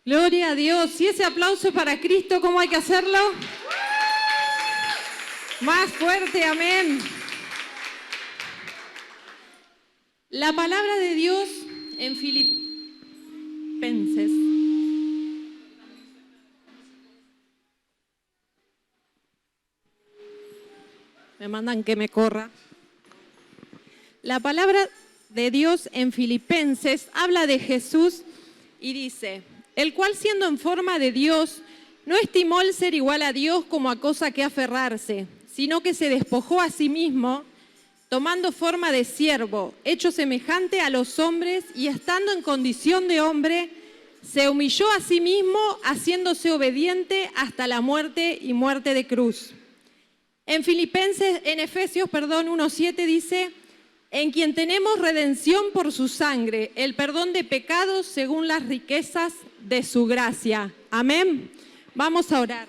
Gloria a Dios. Y ese aplauso para Cristo, ¿cómo hay que hacerlo? Más fuerte, amén. La palabra de Dios en Filipenses. Me mandan que me corra. La palabra de Dios en Filipenses habla de Jesús y dice: el cual siendo en forma de Dios, no estimó el ser igual a Dios como a cosa que aferrarse, sino que se despojó a sí mismo, tomando forma de siervo, hecho semejante a los hombres, y estando en condición de hombre, se humilló a sí mismo, haciéndose obediente hasta la muerte y muerte de cruz. En Efesios 1:7 dice: en quien tenemos redención por su sangre, el perdón de pecados según las riquezas de su gracia. Amén. Vamos a orar.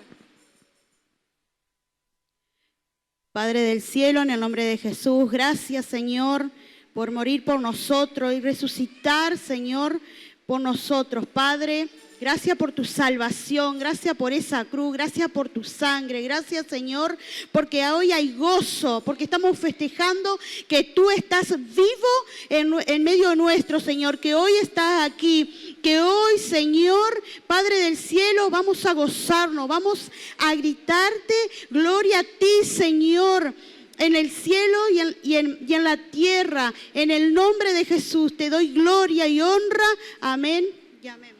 Padre del cielo, en el nombre de Jesús, gracias, Señor, por morir por nosotros y resucitar, Señor, por nosotros. Padre, gracias por tu salvación, gracias por esa cruz, gracias por tu sangre, gracias, Señor, porque hoy hay gozo, porque estamos festejando que tú estás vivo en medio nuestro, Señor, que hoy estás aquí, que hoy, Señor, Padre del cielo, vamos a gozarnos, vamos a gritarte, gloria a ti, Señor, en el cielo y en la tierra, en el nombre de Jesús, te doy gloria y honra, amén y amén.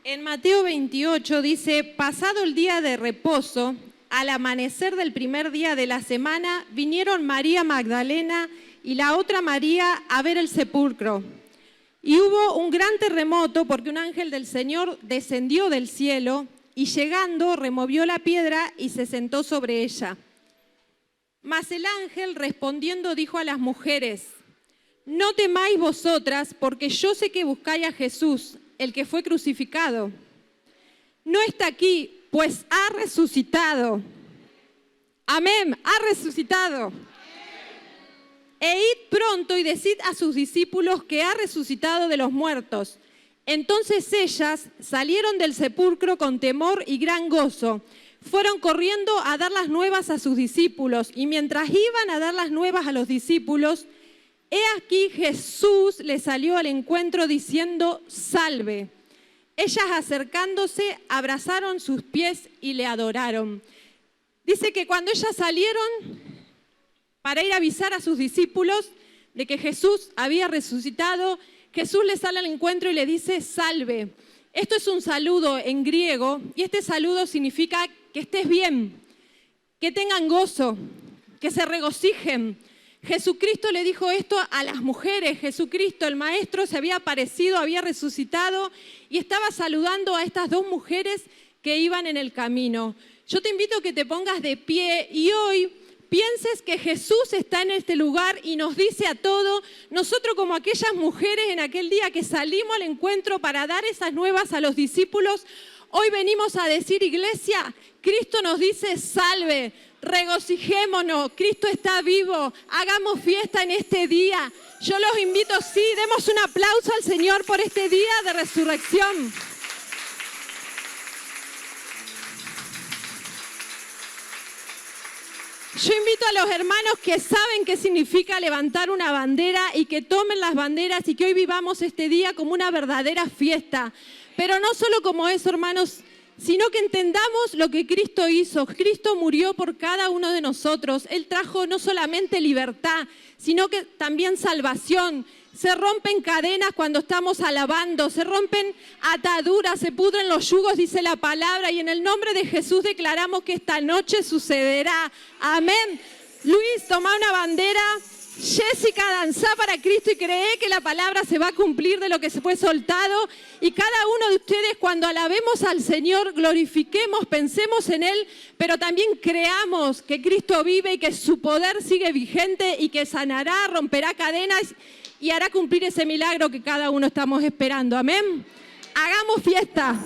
En Mateo 28 dice: pasado el día de reposo, al amanecer del primer día de la semana, vinieron María Magdalena y la otra María a ver el sepulcro. Y hubo un gran terremoto porque un ángel del Señor descendió del cielo y llegando removió la piedra y se sentó sobre ella. Mas el ángel respondiendo dijo a las mujeres: no temáis vosotras, porque yo sé que buscáis a Jesús, el que fue crucificado. No está aquí, pues ha resucitado. Amén, ha resucitado. E id pronto y decid a sus discípulos que ha resucitado de los muertos. Entonces ellas salieron del sepulcro con temor y gran gozo. Fueron corriendo a dar las nuevas a sus discípulos, y mientras iban a dar las nuevas a los discípulos, he aquí Jesús les salió al encuentro diciendo: salve. Ellas acercándose abrazaron sus pies y le adoraron. Dice que cuando ellas salieron para ir a avisar a sus discípulos de que Jesús había resucitado, Jesús les sale al encuentro y le dice: salve. Esto es un saludo en griego y este saludo significa que estés bien, que tengan gozo, que se regocijen. Jesucristo le dijo esto a las mujeres. Jesucristo, el Maestro, se había aparecido, había resucitado y estaba saludando a estas dos mujeres que iban en el camino. Yo te invito a que te pongas de pie y hoy pienses que Jesús está en este lugar y nos dice a todos, nosotros como aquellas mujeres en aquel día que salimos al encuentro para dar esas nuevas a los discípulos, hoy venimos a decir: iglesia, Cristo nos dice: salve, regocijémonos, Cristo está vivo, hagamos fiesta en este día. Yo los invito, sí, demos un aplauso al Señor por este día de resurrección. Yo invito a los hermanos que saben qué significa levantar una bandera y que tomen las banderas y que hoy vivamos este día como una verdadera fiesta. Pero no solo como eso, hermanos, sino que entendamos lo que Cristo hizo. Cristo murió por cada uno de nosotros. Él trajo no solamente libertad, sino que también salvación. Se rompen cadenas cuando estamos alabando, se rompen ataduras, se pudren los yugos, dice la palabra, y en el nombre de Jesús declaramos que esta noche sucederá. Amén. Luis, toma una bandera. Jessica, danza para Cristo y cree que la palabra se va a cumplir de lo que se fue soltado. Y cada uno de ustedes, cuando alabemos al Señor, glorifiquemos, pensemos en Él, pero también creamos que Cristo vive y que su poder sigue vigente y que sanará, romperá cadenas y hará cumplir ese milagro que cada uno estamos esperando. Amén. Hagamos fiesta.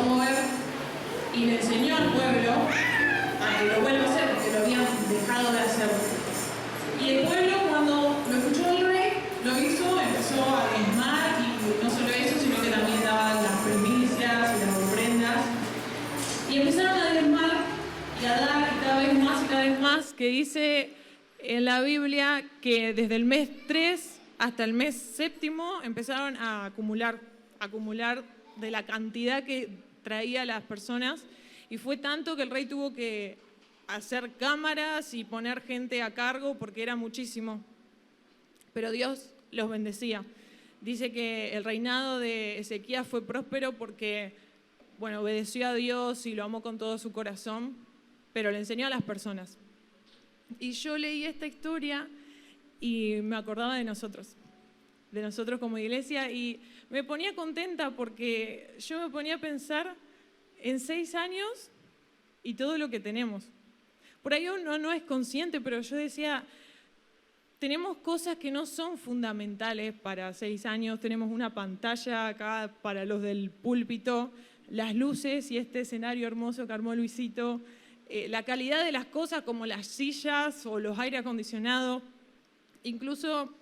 mover y le enseñó al pueblo a que lo vuelva a hacer, porque lo habían dejado de hacer. Y el pueblo, cuando lo escuchó el rey, lo hizo, empezó a diezmar, y no solo eso, sino que también daban las primicias y las ofrendas. Y empezaron a diezmar y a dar cada vez más y cada vez más, que dice en la Biblia que desde el mes 3 hasta el mes 7 empezaron a acumular de la cantidad que traía las personas, y fue tanto que el rey tuvo que hacer cámaras y poner gente a cargo porque era muchísimo. Pero Dios los bendecía. Dice que el reinado de Ezequías fue próspero porque, bueno, obedeció a Dios y lo amó con todo su corazón, pero le enseñó a las personas. Y yo leí esta historia y me acordaba de nosotros como iglesia, y me ponía contenta porque yo me ponía a pensar en 6 años y todo lo que tenemos. Por ahí uno no es consciente, pero yo decía, tenemos cosas que no son fundamentales para 6 años, tenemos una pantalla acá para los del púlpito, las luces y este escenario hermoso que armó Luisito, la calidad de las cosas como las sillas o los aire acondicionados. Incluso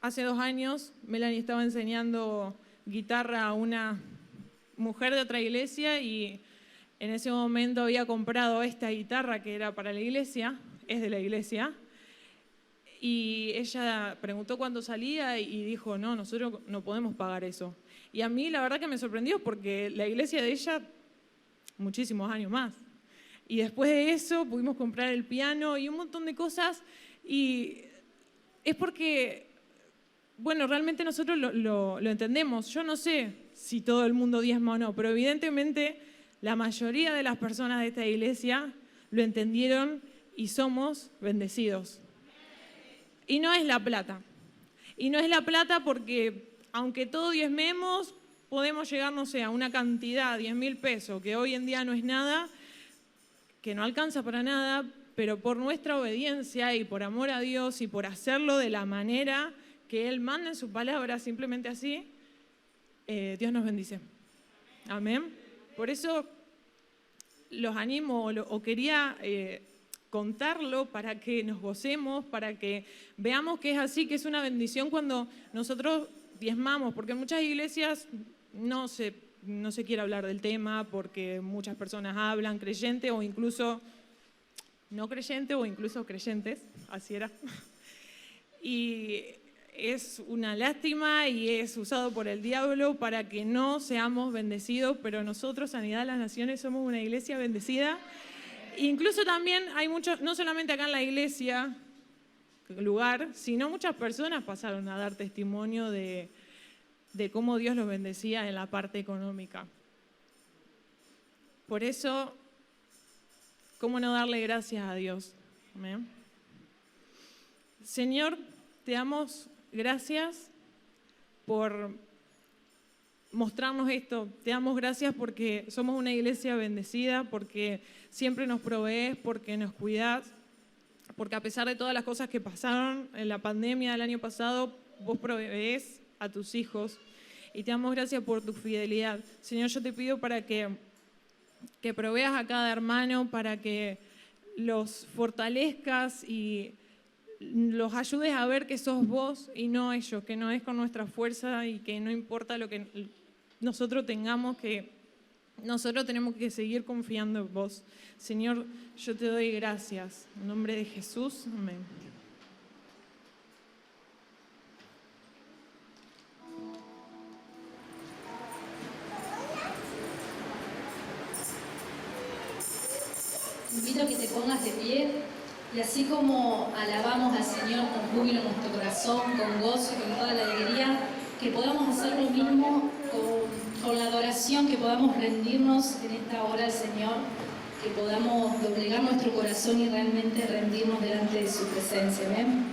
hace 2 años Melanie estaba enseñando guitarra a una mujer de otra iglesia, y en ese momento había comprado esta guitarra que era para la iglesia, es de la iglesia, y ella preguntó cuándo salía y dijo, no, nosotros no podemos pagar eso. Y a mí la verdad que me sorprendió porque la iglesia de ella, muchísimos años más. Y después de eso pudimos comprar el piano y un montón de cosas, y es porque, bueno, realmente nosotros lo entendemos. Yo no sé si todo el mundo diezma o no, pero evidentemente la mayoría de las personas de esta iglesia lo entendieron y somos bendecidos. Y no es la plata. Y no es la plata porque, aunque todo diezmemos, podemos llegar, no sé, a una cantidad, 10.000 pesos, que hoy en día no es nada, que no alcanza para nada, pero por nuestra obediencia y por amor a Dios y por hacerlo de la manera que Él manda en su palabra, simplemente así, Dios nos bendice. Amén. Por eso los animo o quería contarlo para que nos gocemos, para que veamos que es así, que es una bendición cuando nosotros diezmamos, porque en muchas iglesias no se quiere hablar del tema porque muchas personas hablan, creyentes o incluso no creyentes o incluso creyentes, así era. Y es una lástima y es usado por el diablo para que no seamos bendecidos, pero nosotros, Sanidad de las Naciones, somos una iglesia bendecida. Incluso también hay muchos, no solamente acá en la iglesia, lugar, sino muchas personas pasaron a dar testimonio de cómo Dios los bendecía en la parte económica. Por eso, ¿cómo no darle gracias a Dios? Amén. Señor, te damos gracias por mostrarnos esto. Te damos gracias porque somos una iglesia bendecida, porque siempre nos provees, porque nos cuidás, porque a pesar de todas las cosas que pasaron en la pandemia del año pasado, vos proveés a tus hijos. Y te damos gracias por tu fidelidad. Señor, yo te pido para que proveas a cada hermano, para que los fortalezcas y los ayudes a ver que sos vos y no ellos, que no es con nuestra fuerza y que no importa lo que nosotros tengamos, que nosotros tenemos que seguir confiando en vos. Señor, yo te doy gracias. En nombre de Jesús, amén. Te invito a que te pongas de pie y así como alabamos al Señor con júbilo en nuestro corazón, con gozo y con toda la alegría, que podamos hacer lo mismo con la adoración, que podamos rendirnos en esta hora al Señor, que podamos doblegar nuestro corazón y realmente rendirnos delante de su presencia. Amén.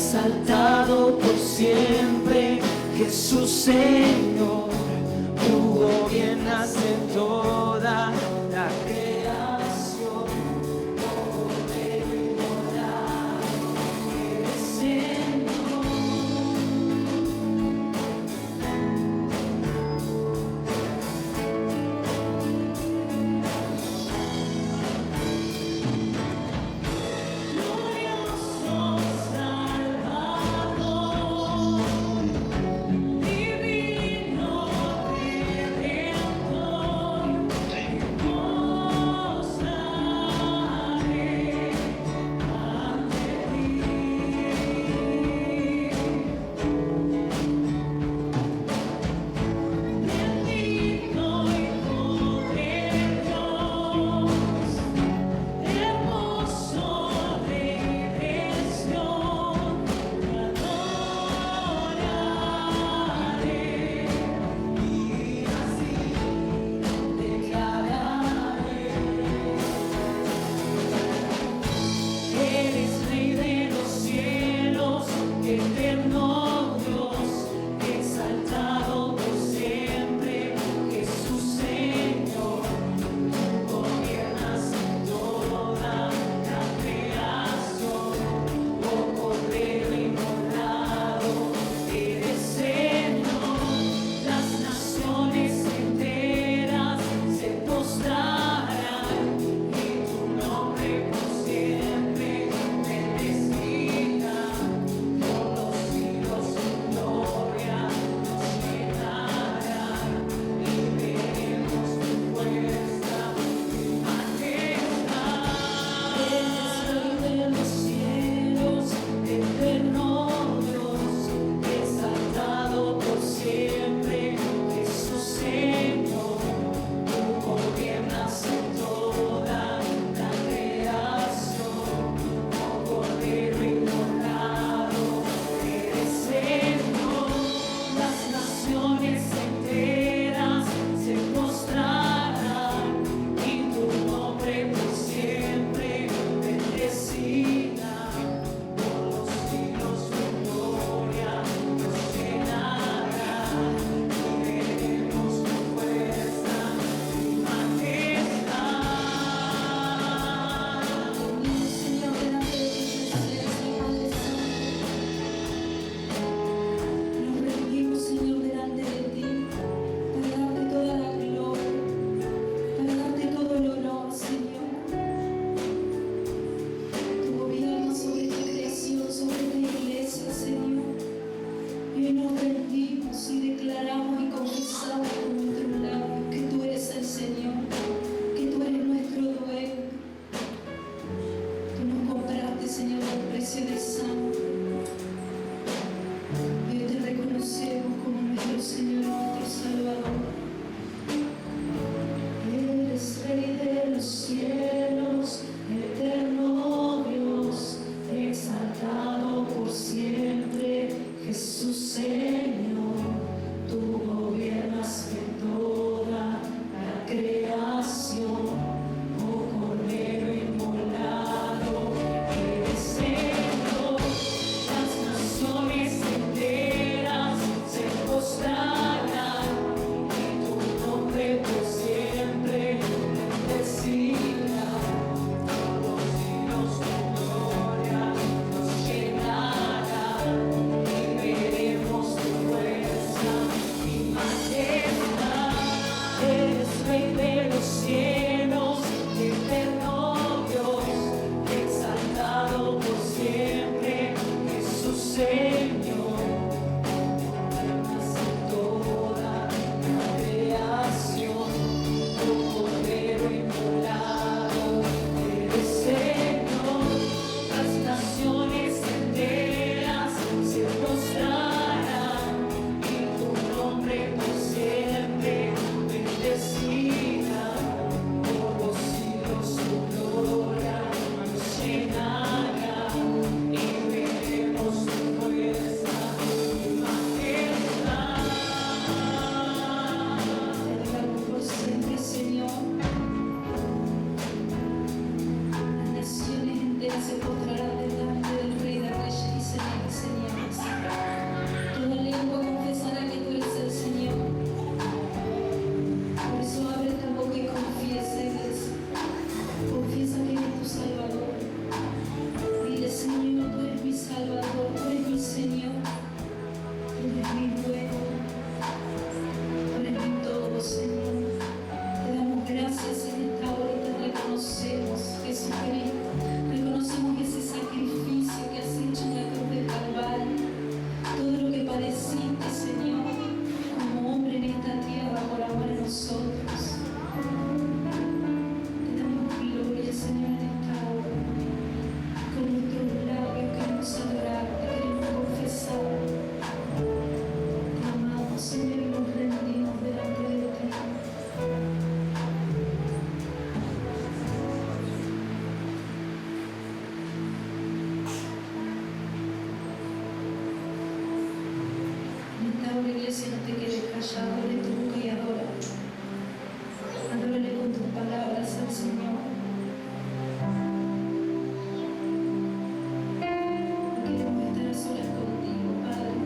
exaltado por siempre, Jesús Señor, tú gobiernas en toda la creación, oh Cordero inmolado, eres Señor. ella, abre tu boca y adora. Adórale con tus palabras al Señor. Queremos estar a solas contigo, Padre.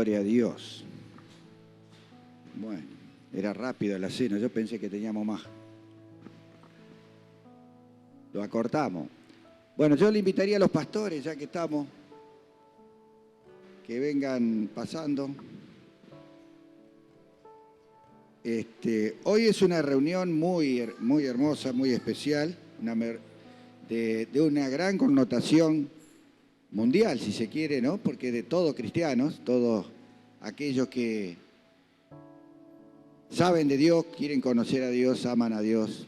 Gloria a Dios. Bueno, era rápido la cena, yo pensé que teníamos más. Lo acortamos. Bueno, yo le invitaría a los pastores, ya que estamos, que vengan pasando. Hoy es una reunión muy hermosa, muy especial, de una gran connotación mundial, si se quiere, ¿no? Porque de todos cristianos, todos aquellos que saben de Dios, quieren conocer a Dios, aman a Dios,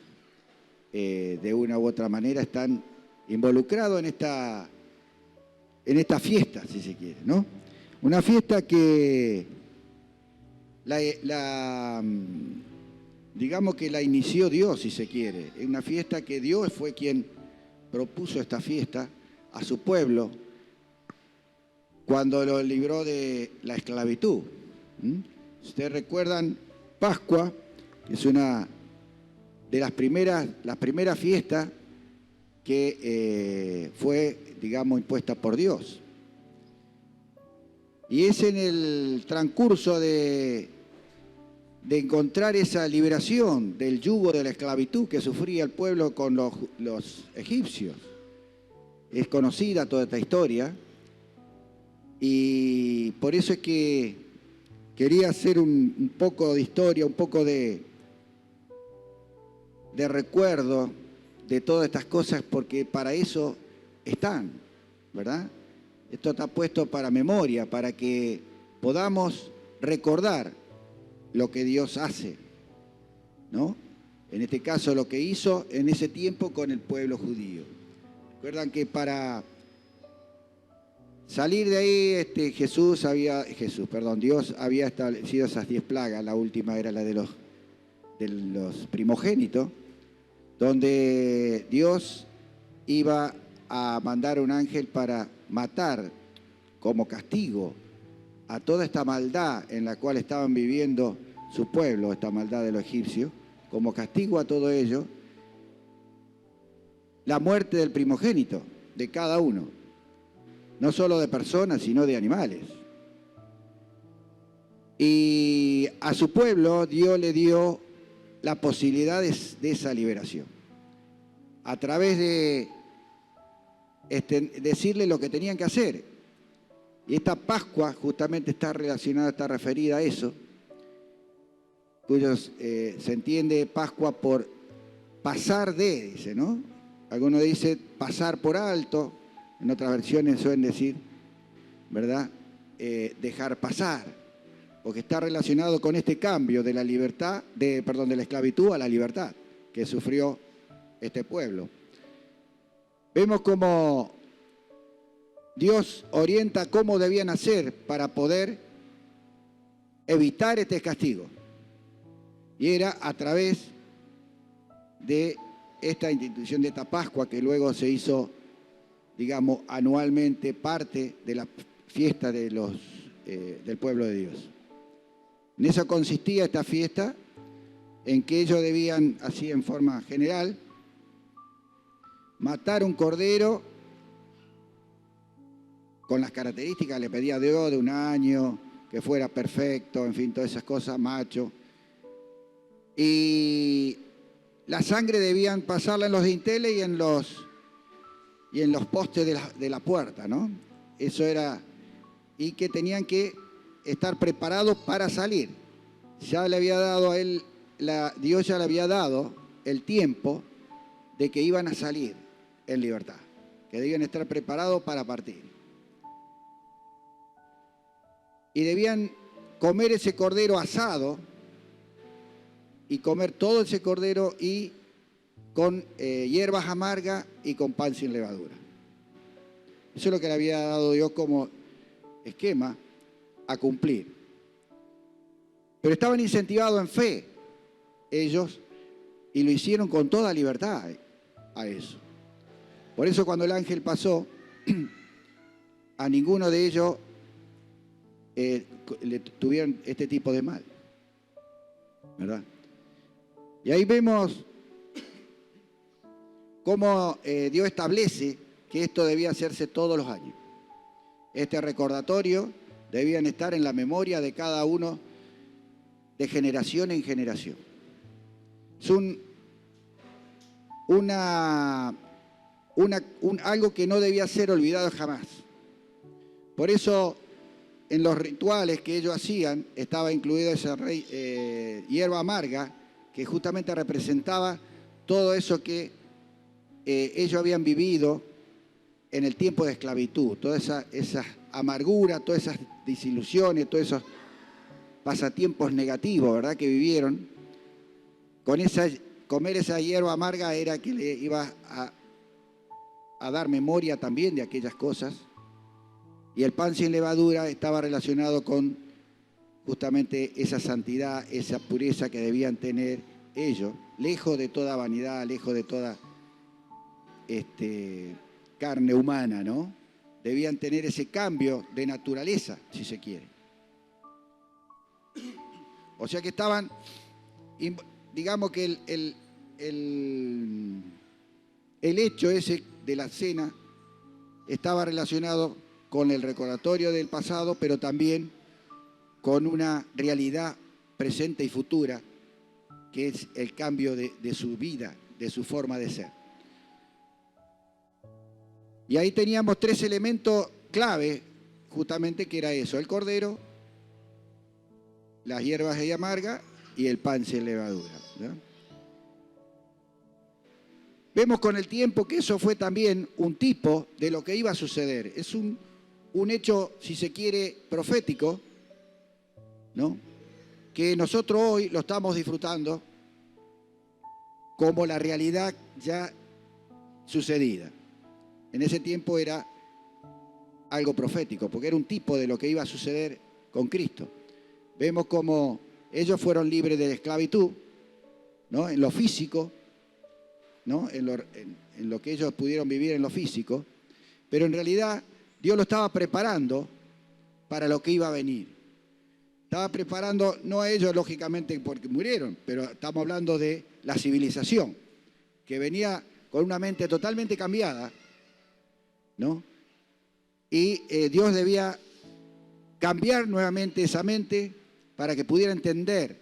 de una u otra manera están involucrados en esta fiesta, si se quiere, ¿no? Una fiesta que digamos que la inició Dios, si se quiere. Es una fiesta que Dios fue quien propuso esta fiesta a su pueblo cuando lo libró de la esclavitud. Ustedes recuerdan Pascua, que es una de las primeras fiestas que fue, digamos, impuesta por Dios. Y es en el transcurso de encontrar esa liberación del yugo de la esclavitud que sufría el pueblo con los egipcios. Es conocida toda esta historia y por eso es que quería hacer un poco de historia, un poco de recuerdo de todas estas cosas, porque para eso están, ¿verdad? Esto está puesto para memoria, para que podamos recordar lo que Dios hace, ¿no? En este caso, lo que hizo en ese tiempo con el pueblo judío. Recuerdan que para salir de ahí, Dios había establecido esas 10 plagas. La última era la de los primogénitos, donde Dios iba a mandar un ángel para matar como castigo a toda esta maldad en la cual estaban viviendo su pueblo, esta maldad de los egipcios, como castigo a todo ello, la muerte del primogénito, de cada uno, no solo de personas, sino de animales. Y a su pueblo Dios le dio la posibilidad de esa liberación, a través de decirle lo que tenían que hacer. Y esta Pascua justamente está relacionada, está referida a eso, se entiende Pascua por pasar de, dice, ¿no? Algunos dicen pasar por alto, en otras versiones suelen decir, ¿verdad? Dejar pasar, porque está relacionado con este cambio de la libertad, de la esclavitud a la libertad que sufrió este pueblo. Vemos cómo Dios orienta cómo debían hacer para poder evitar este castigo. Y era a través de esta institución de esta Pascua, que luego se hizo, digamos, anualmente parte de la fiesta de del pueblo de Dios. En eso consistía esta fiesta, en que ellos debían, así en forma general, matar un cordero con las características, le pedía Dios, de 1 año, que fuera perfecto, en fin, todas esas cosas, macho. Y la sangre debían pasarla en los dinteles y en los postes de la puerta, ¿no? Eso era, y que tenían que estar preparados para salir. Ya le había dado a él, Dios ya le había dado el tiempo de que iban a salir en libertad, que debían estar preparados para partir. Y debían comer ese cordero asado, y comer todo ese cordero y con hierbas amargas y con pan sin levadura. Eso es lo que le había dado Dios como esquema a cumplir. Pero estaban incentivados en fe ellos, y lo hicieron con toda libertad a eso. Por eso cuando el ángel pasó, a ninguno de ellos le tuvieron este tipo de mal, ¿verdad? Y ahí vemos cómo Dios establece que esto debía hacerse todos los años. Este recordatorio debían estar en la memoria de cada uno de generación en generación. Es algo que no debía ser olvidado jamás. Por eso, en los rituales que ellos hacían, estaba incluida esa hierba amarga, que justamente representaba todo eso que ellos habían vivido en el tiempo de esclavitud, toda esa amargura, todas esas desilusiones, todos esos pasatiempos negativos, ¿verdad?, que vivieron. Comer esa hierba amarga era que le iba a dar memoria también de aquellas cosas. Y el pan sin levadura estaba relacionado con justamente esa santidad, esa pureza que debían tener ellos, lejos de toda vanidad, lejos de toda carne humana, ¿no? Debían tener ese cambio de naturaleza, si se quiere. O sea que estaban, digamos que el hecho ese de la cena estaba relacionado con el recordatorio del pasado, pero también con una realidad presente y futura, que es el cambio de su vida, de su forma de ser. Y ahí teníamos 3 elementos clave, justamente, que era eso: el cordero, las hierbas de amarga y el pan sin levadura, ¿no? Vemos con el tiempo que eso fue también un tipo de lo que iba a suceder. Es un hecho, si se quiere, profético, ¿no?, que nosotros hoy lo estamos disfrutando como la realidad ya sucedida. En ese tiempo era algo profético, porque era un tipo de lo que iba a suceder con Cristo. Vemos cómo ellos fueron libres de la esclavitud, ¿no?, en lo físico, ¿no?, en lo que ellos pudieron vivir en lo físico, pero en realidad Dios lo estaba preparando para lo que iba a venir. Estaba preparando, no a ellos lógicamente porque murieron, pero estamos hablando de la civilización, que venía con una mente totalmente cambiada, ¿no? Y Dios debía cambiar nuevamente esa mente para que pudiera entender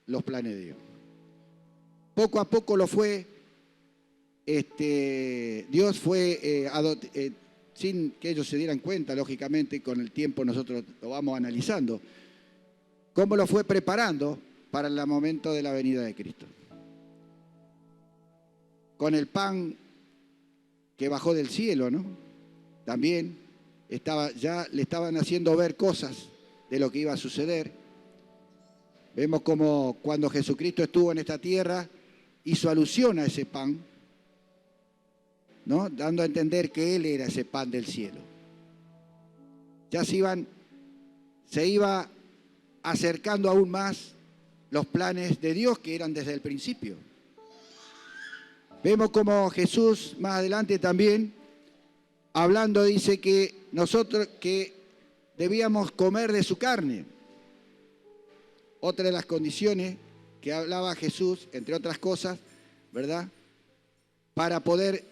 los planes de Dios. Poco a poco lo fue, Dios fue, sin que ellos se dieran cuenta, lógicamente, con el tiempo nosotros lo vamos analizando, cómo lo fue preparando para el momento de la venida de Cristo. Con el pan que bajó del cielo, ¿no?, también ya le estaban haciendo ver cosas de lo que iba a suceder. Vemos como cuando Jesucristo estuvo en esta tierra, hizo alusión a ese pan, ¿no?, dando a entender que Él era ese pan del cielo. Ya se iba acercando aún más los planes de Dios, que eran desde el principio. Vemos como Jesús más adelante también, hablando, dice que nosotros que debíamos comer de su carne. Otra de las condiciones que hablaba Jesús, entre otras cosas, ¿verdad?, para poder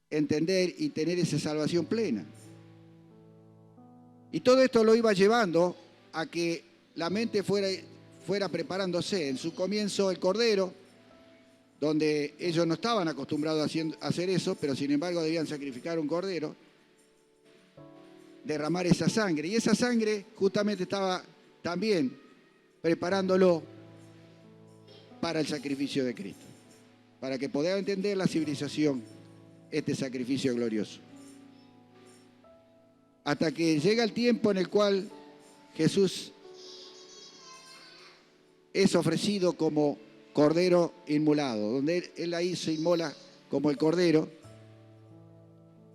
entender y tener esa salvación plena. Y todo esto lo iba llevando a que la mente fuera preparándose. En su comienzo el cordero, donde ellos no estaban acostumbrados a hacer eso, pero sin embargo debían sacrificar un cordero, derramar esa sangre. Y esa sangre justamente estaba también preparándolo para el sacrificio de Cristo, para que pudiera entender la civilización este sacrificio glorioso. Hasta que llega el tiempo en el cual Jesús es ofrecido como cordero inmolado, donde Él ahí se inmola como el cordero,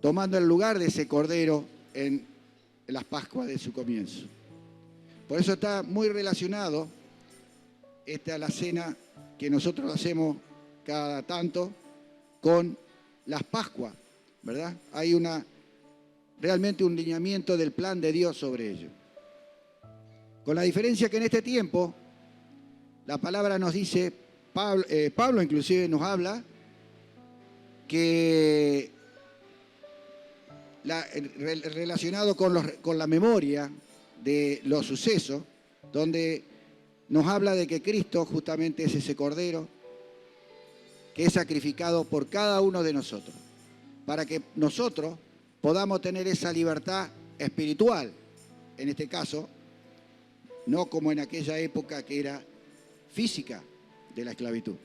tomando el lugar de ese cordero en las Pascuas de su comienzo. Por eso está muy relacionado a la cena que nosotros hacemos cada tanto con las Pascuas, ¿verdad? Hay realmente un lineamiento del plan de Dios sobre ello. Con la diferencia que en este tiempo la palabra nos dice, Pablo inclusive nos habla, que relacionado con la memoria de los sucesos, donde nos habla de que Cristo justamente es ese Cordero que es sacrificado por cada uno de nosotros, para que nosotros podamos tener esa libertad espiritual, en este caso, no como en aquella época que era física de la esclavitud,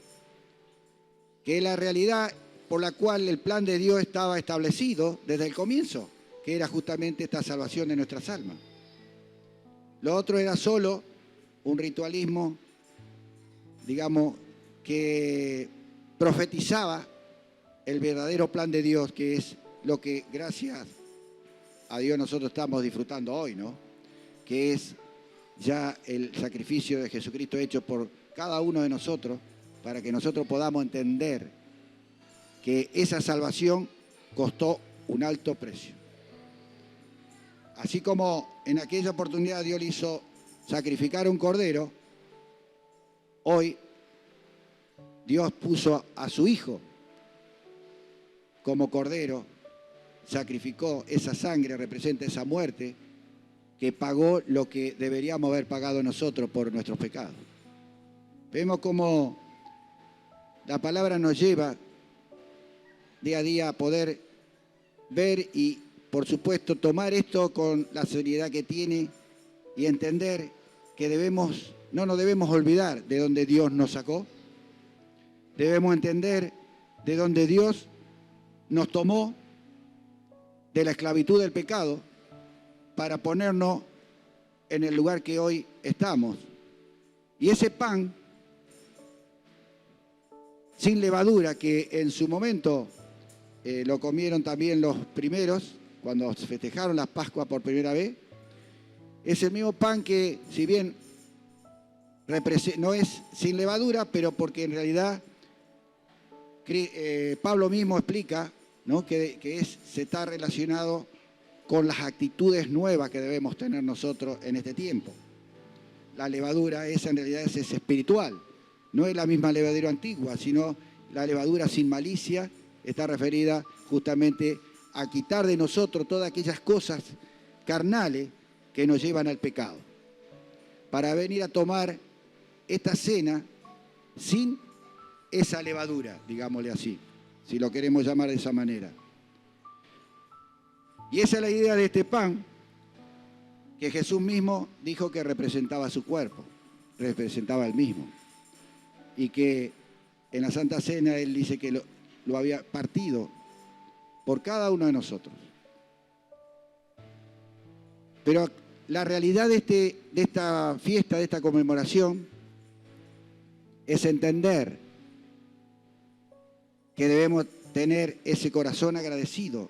que es la realidad por la cual el plan de Dios estaba establecido desde el comienzo, que era justamente esta salvación de nuestras almas. Lo otro era solo un ritualismo, digamos, que profetizaba el verdadero plan de Dios, que es lo que gracias a Dios nosotros estamos disfrutando hoy, ¿no? Que es ya el sacrificio de Jesucristo hecho por cada uno de nosotros, para que nosotros podamos entender que esa salvación costó un alto precio. Así como en aquella oportunidad Dios le hizo sacrificar un cordero, hoy Dios puso a su Hijo como cordero, sacrificó esa sangre, representa esa muerte que pagó lo que deberíamos haber pagado nosotros por nuestros pecados. Vemos cómo la palabra nos lleva día a día a poder ver y, por supuesto, tomar esto con la seriedad que tiene y entender que no nos debemos olvidar de dónde Dios nos sacó. Debemos entender de dónde Dios nos tomó de la esclavitud del pecado para ponernos en el lugar que hoy estamos. Y ese pan sin levadura, que en su momento lo comieron también los primeros, cuando festejaron la Pascua por primera vez, es el mismo pan que, si bien no es sin levadura, pero porque en realidad Pablo mismo explica, ¿no?, que se está relacionado con las actitudes nuevas que debemos tener nosotros en este tiempo. La levadura esa en realidad es espiritual, no es la misma levadura antigua, sino la levadura sin malicia está referida justamente a quitar de nosotros todas aquellas cosas carnales que nos llevan al pecado, para venir a tomar esta cena sin esa levadura, digámosle así, si lo queremos llamar de esa manera. Y esa es la idea de este pan, que Jesús mismo dijo que representaba su cuerpo, representaba el mismo. Y que en la Santa Cena Él dice que lo había partido por cada uno de nosotros. Pero la realidad de esta fiesta, de esta conmemoración, es entender que debemos tener ese corazón agradecido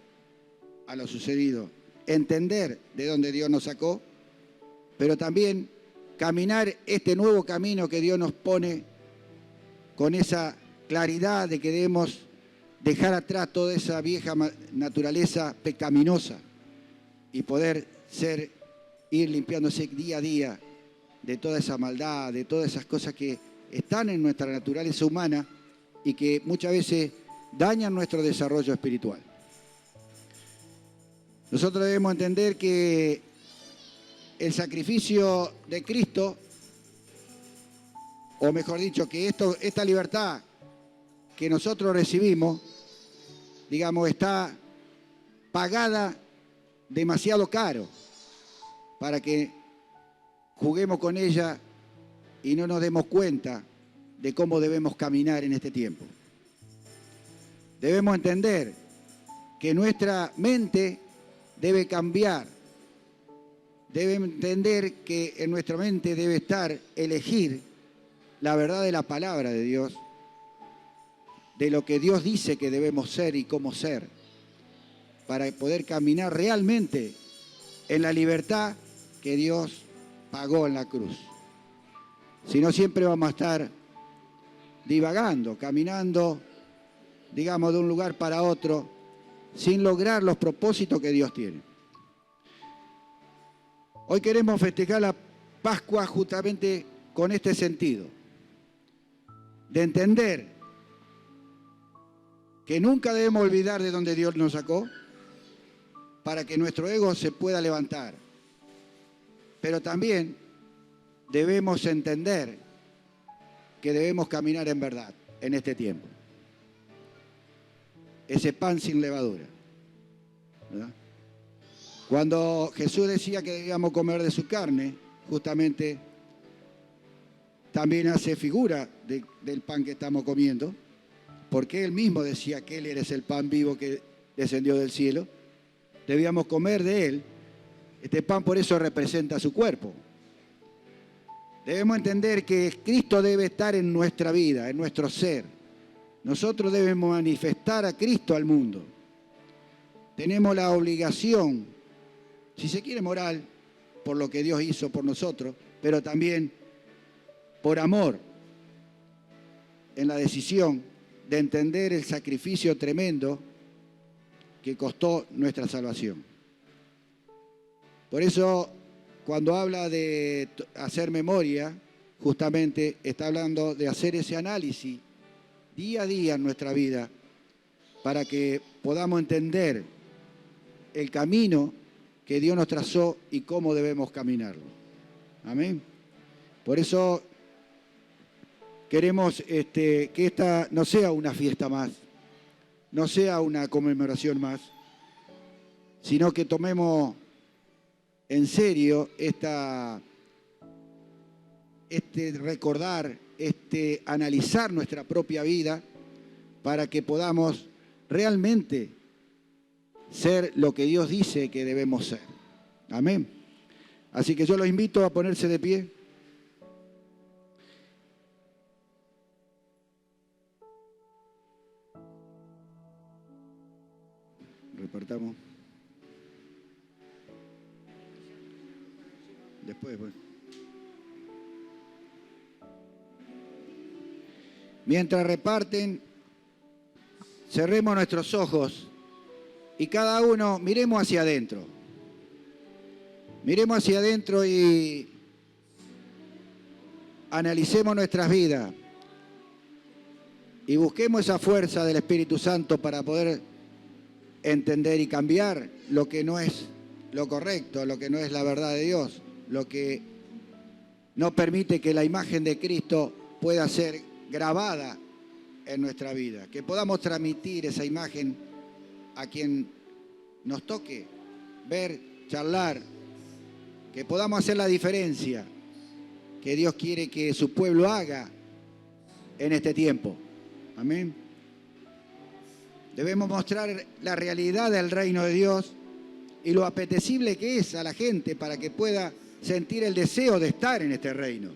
a lo sucedido, entender de dónde Dios nos sacó, pero también caminar este nuevo camino que Dios nos pone con esa claridad de que debemos dejar atrás toda esa vieja naturaleza pecaminosa y poder ir limpiándose día a día de toda esa maldad, de todas esas cosas que están en nuestra naturaleza humana y que muchas veces dañan nuestro desarrollo espiritual. Nosotros debemos entender que el sacrificio de Cristo, o mejor dicho, que esta libertad que nosotros recibimos, digamos, está pagada demasiado caro para que juguemos con ella y no nos demos cuenta de cómo debemos caminar en este tiempo. Debemos entender que nuestra mente debe cambiar. Debemos entender que en nuestra mente debe estar elegir la verdad de la palabra de Dios, de lo que Dios dice que debemos ser y cómo ser, para poder caminar realmente en la libertad que Dios pagó en la cruz. Si no, siempre vamos a estar divagando, caminando, digamos, de un lugar para otro, sin lograr los propósitos que Dios tiene. Hoy queremos festejar la Pascua justamente con este sentido, de entender que nunca debemos olvidar de dónde Dios nos sacó, para que nuestro ego se pueda levantar. Pero también debemos entender que debemos caminar en verdad en este tiempo. Ese pan sin levadura, ¿verdad? Cuando Jesús decía que debíamos comer de su carne, justamente también hace figura del pan que estamos comiendo, porque Él mismo decía que Él es el pan vivo que descendió del cielo. Debíamos comer de Él. Este pan por eso representa su cuerpo. Debemos entender que Cristo debe estar en nuestra vida, en nuestro ser. Nosotros debemos manifestar a Cristo al mundo. Tenemos la obligación, si se quiere moral, por lo que Dios hizo por nosotros, pero también por amor, en la decisión de entender el sacrificio tremendo que costó nuestra salvación. Por eso, cuando habla de hacer memoria, justamente está hablando de hacer ese análisis día a día en nuestra vida para que podamos entender el camino que Dios nos trazó y cómo debemos caminarlo. Amén. Por eso queremos que esta no sea una fiesta más, no sea una conmemoración más, sino que tomemos en serio recordar, analizar nuestra propia vida para que podamos realmente ser lo que Dios dice que debemos ser. Amén. Así que yo los invito a ponerse de pie. Repartamos. Después, pues. Mientras reparten, cerremos nuestros ojos y cada uno miremos hacia adentro. Miremos hacia adentro y analicemos nuestras vidas y busquemos esa fuerza del Espíritu Santo para poder entender y cambiar lo que no es lo correcto, lo que no es la verdad de Dios, lo que no permite que la imagen de Cristo pueda ser grabada en nuestra vida, que podamos transmitir esa imagen a quien nos toque ver, charlar, que podamos hacer la diferencia que Dios quiere que su pueblo haga en este tiempo. Amén. Debemos mostrar la realidad del reino de Dios y lo apetecible que es a la gente para que pueda sentir el deseo de estar en este reino,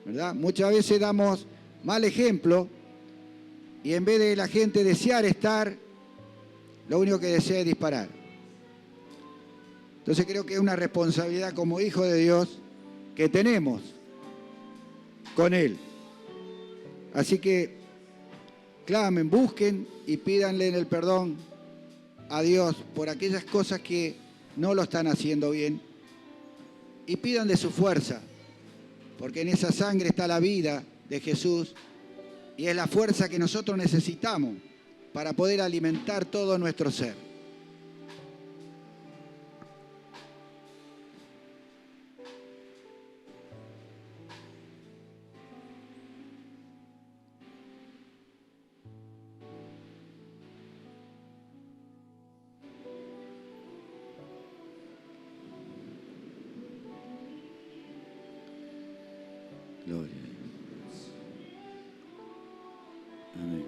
¿verdad? Muchas veces damos mal ejemplo y en vez de la gente desear estar, lo único que desea es disparar. Entonces creo que es una responsabilidad como hijos de Dios que tenemos con Él. Así que clamen, busquen y pídanle el perdón a Dios por aquellas cosas que no lo están haciendo bien y pidan de su fuerza, porque en esa sangre está la vida de Jesús y es la fuerza que nosotros necesitamos para poder alimentar todo nuestro ser. Gloria a Dios. Amén.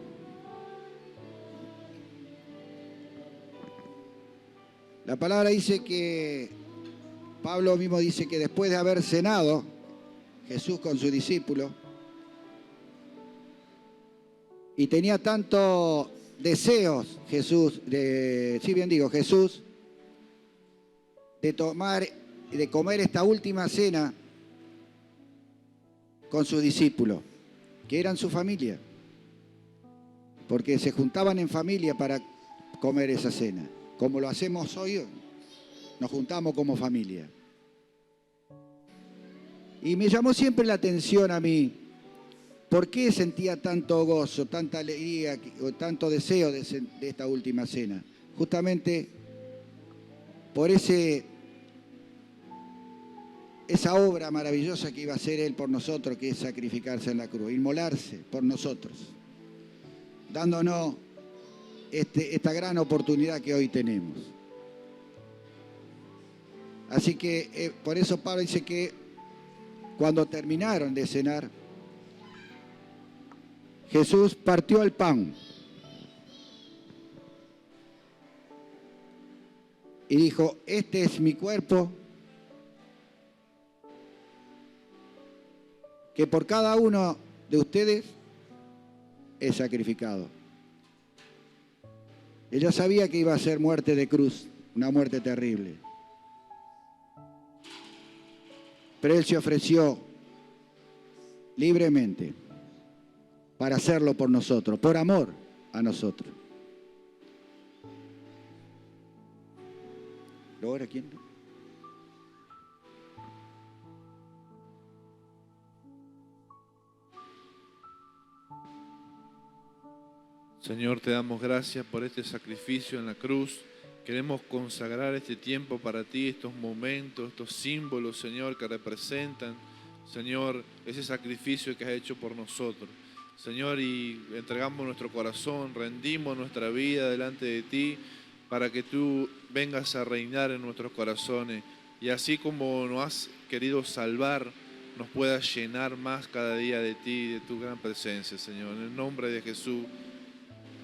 La palabra dice que, Pablo mismo dice que después de haber cenado, Jesús con sus discípulos, y tenía tantos deseos Jesús, Jesús, de comer esta última cena con sus discípulos, que eran su familia, porque se juntaban en familia para comer esa cena, como lo hacemos hoy, nos juntamos como familia. Y me llamó siempre la atención a mí, ¿por qué sentía tanto gozo, tanta alegría o tanto deseo de esta última cena? Justamente por esa obra maravillosa que iba a hacer Él por nosotros, que es sacrificarse en la cruz, inmolarse por nosotros, dándonos esta gran oportunidad que hoy tenemos. Así que por eso Pablo dice que cuando terminaron de cenar, Jesús partió el pan y dijo: este es mi cuerpo, que por cada uno de ustedes es sacrificado. Ella sabía que iba a ser muerte de cruz, una muerte terrible. Pero Él se ofreció libremente para hacerlo por nosotros, por amor a nosotros. ¿Ahora quién? Señor, te damos gracias por este sacrificio en la cruz. Queremos consagrar este tiempo para ti, estos momentos, estos símbolos, Señor, que representan, Señor, ese sacrificio que has hecho por nosotros. Señor, y entregamos nuestro corazón, rendimos nuestra vida delante de ti, para que tú vengas a reinar en nuestros corazones. Y así como nos has querido salvar, nos puedas llenar más cada día de ti y de tu gran presencia, Señor. En el nombre de Jesús.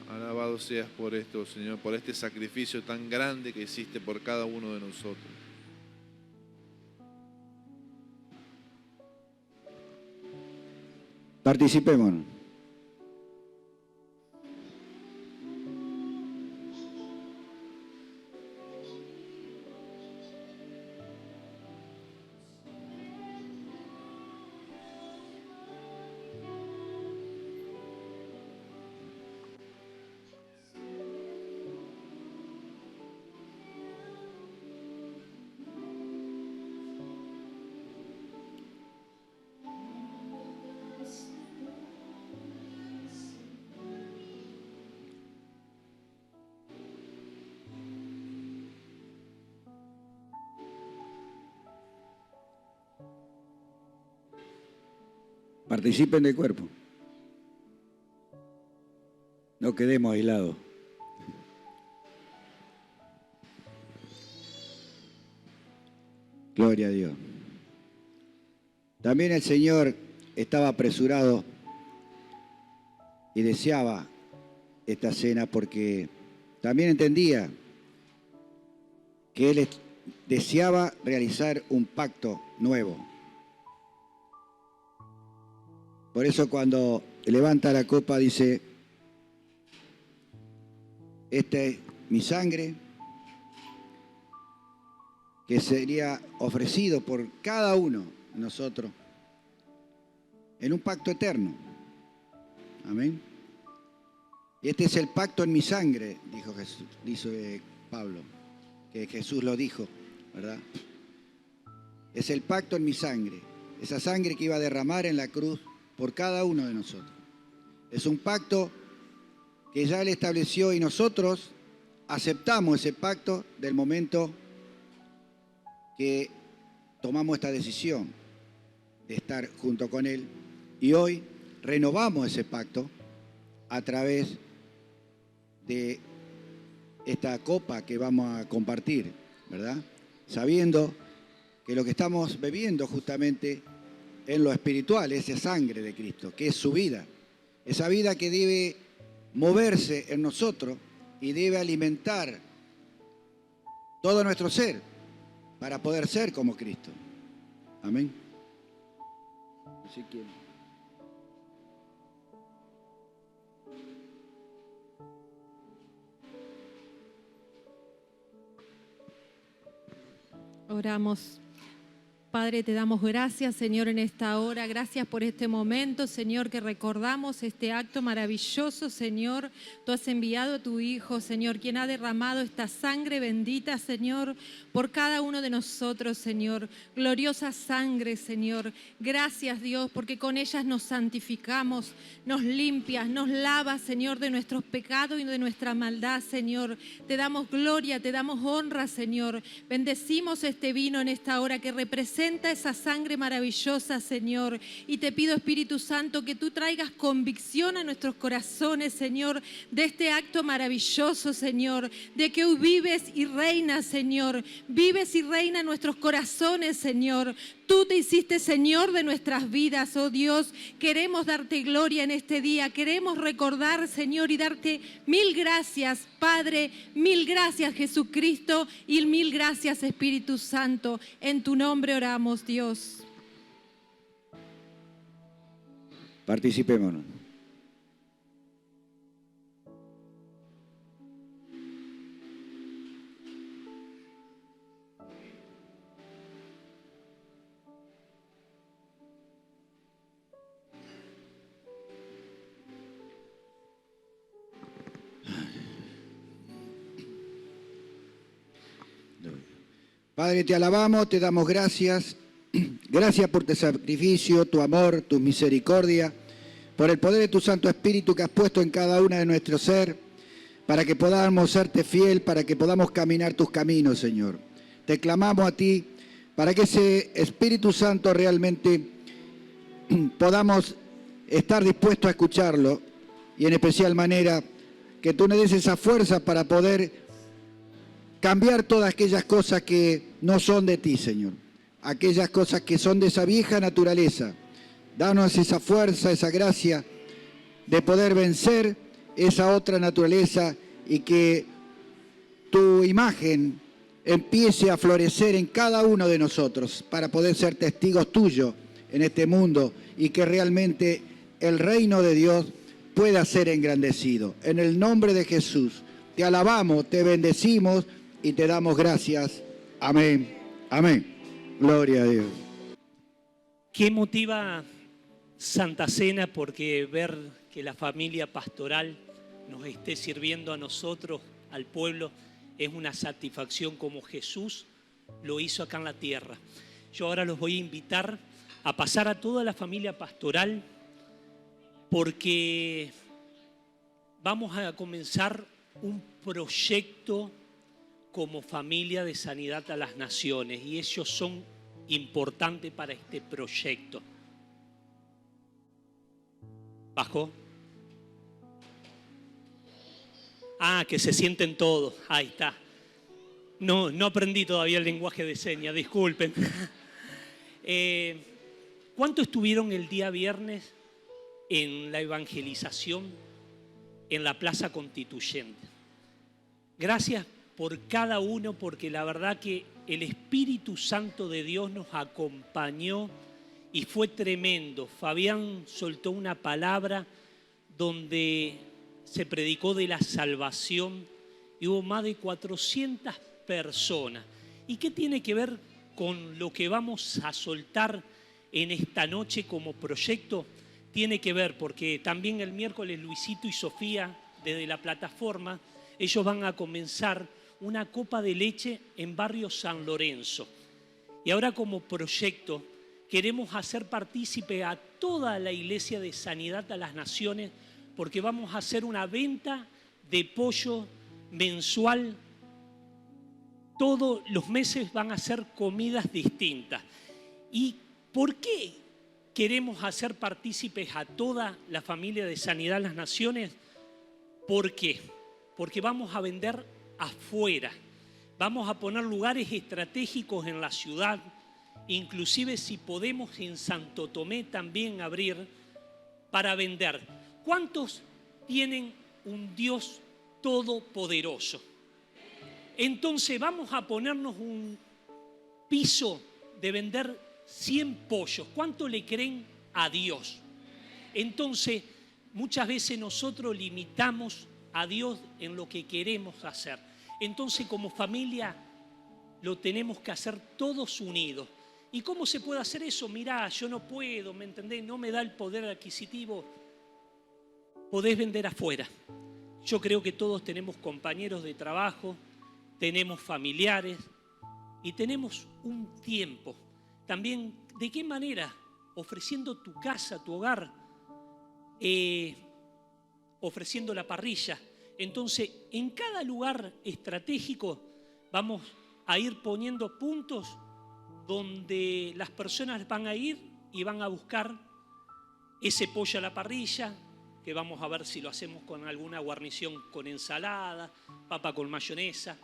Alabado seas por esto, Señor, por este sacrificio tan grande que hiciste por cada uno de nosotros. Participemos. Participen del cuerpo. No quedemos aislados. Gloria a Dios. También el Señor estaba apresurado y deseaba esta cena porque también entendía que Él deseaba realizar un pacto nuevo. Por eso cuando levanta la copa dice: esta es mi sangre, que sería ofrecido por cada uno de nosotros en un pacto eterno. Amén. Y este es el pacto en mi sangre, dijo Jesús, dice Pablo, que Jesús lo dijo, ¿verdad? Es el pacto en mi sangre, esa sangre que iba a derramar en la cruz por cada uno de nosotros. Es un pacto que ya Él estableció y nosotros aceptamos ese pacto del momento que tomamos esta decisión de estar junto con Él. Y hoy renovamos ese pacto a través de esta copa que vamos a compartir, ¿verdad? Sabiendo que lo que estamos bebiendo justamente en lo espiritual, esa sangre de Cristo, que es su vida. Esa vida que debe moverse en nosotros y debe alimentar todo nuestro ser para poder ser como Cristo. Amén. Así que... Oramos. Padre, te damos gracias, Señor, en esta hora. Gracias por este momento, Señor, que recordamos este acto maravilloso, Señor. Tú has enviado a tu Hijo, Señor, quien ha derramado esta sangre bendita, Señor, por cada uno de nosotros, Señor. Gloriosa sangre, Señor. Gracias, Dios, porque con ellas nos santificamos, nos limpias, nos lavas, Señor, de nuestros pecados y de nuestra maldad, Señor. Te damos gloria, te damos honra, Señor. Bendecimos este vino en esta hora que representa esa sangre maravillosa, Señor, y te pido, Espíritu Santo, que tú traigas convicción a nuestros corazones, Señor, de este acto maravilloso, Señor, de que hoy vives y reinas, Señor, vives y reinas en nuestros corazones, Señor. Tú te hiciste Señor de nuestras vidas, oh Dios. Queremos darte gloria en este día. Queremos recordar, Señor, y darte mil gracias, Padre, mil gracias, Jesucristo, y mil gracias, Espíritu Santo. En tu nombre oramos, Dios. Participémonos. Padre, te alabamos, te damos gracias. Gracias por tu sacrificio, tu amor, tu misericordia, por el poder de tu Santo Espíritu que has puesto en cada una de nuestro ser, para que podamos serte fiel, para que podamos caminar tus caminos, Señor. Te clamamos a ti para que ese Espíritu Santo realmente podamos estar dispuestos a escucharlo y en especial manera que tú nos des esa fuerza para poder cambiar todas aquellas cosas que no son de ti, Señor. Aquellas cosas que son de esa vieja naturaleza. Danos esa fuerza, esa gracia de poder vencer esa otra naturaleza y que tu imagen empiece a florecer en cada uno de nosotros para poder ser testigos tuyos en este mundo y que realmente el reino de Dios pueda ser engrandecido. En el nombre de Jesús, te alabamos, te bendecimos y te damos gracias. Amén. Amén. Gloria a Dios. ¿Qué motiva Santa Cena? Porque ver que la familia pastoral nos esté sirviendo a nosotros, al pueblo, es una satisfacción como Jesús lo hizo acá en la tierra. Yo ahora los voy a invitar a pasar a toda la familia pastoral porque vamos a comenzar un proyecto como familia de sanidad a las naciones y ellos son importantes para este proyecto. ¿Bajó? Ah, que se sienten todos. Ahí está. No aprendí todavía el lenguaje de señas, disculpen. ¿Cuánto estuvieron el día viernes en la evangelización en la Plaza Constituyente? Gracias por cada uno, porque la verdad que el Espíritu Santo de Dios nos acompañó y fue tremendo. Fabián soltó una palabra donde se predicó de la salvación y hubo más de 400 personas. ¿Y qué tiene que ver con lo que vamos a soltar en esta noche como proyecto? Tiene que ver porque también el miércoles Luisito y Sofía, desde la plataforma, ellos van a comenzar una copa de leche en barrio San Lorenzo. Y ahora como proyecto queremos hacer partícipe a toda la Iglesia de Sanidad a las Naciones porque vamos a hacer una venta de pollo mensual. Todos los meses van a ser comidas distintas. ¿Y por qué queremos hacer partícipes a toda la familia de Sanidad a las Naciones? ¿Por qué? Porque vamos a vender afuera. Vamos a poner lugares estratégicos en la ciudad, inclusive si podemos en Santo Tomé también abrir para vender. ¿Cuántos tienen un Dios todopoderoso? Entonces vamos a ponernos un piso de vender 100 pollos. ¿Cuánto le creen a Dios? Entonces muchas veces nosotros limitamos a Dios en lo que queremos hacer. Entonces como familia lo tenemos que hacer todos unidos. ¿Y cómo se puede hacer eso? Mirá, yo no puedo, ¿me entendés? No me da el poder adquisitivo. Podés vender afuera. Yo creo que todos tenemos compañeros de trabajo, tenemos familiares y tenemos un tiempo. También, ¿de qué manera? Ofreciendo tu casa, tu hogar, ofreciendo la parrilla. Entonces, en cada lugar estratégico vamos a ir poniendo puntos donde las personas van a ir y van a buscar ese pollo a la parrilla, que vamos a ver si lo hacemos con alguna guarnición con ensalada, papa con mayonesa.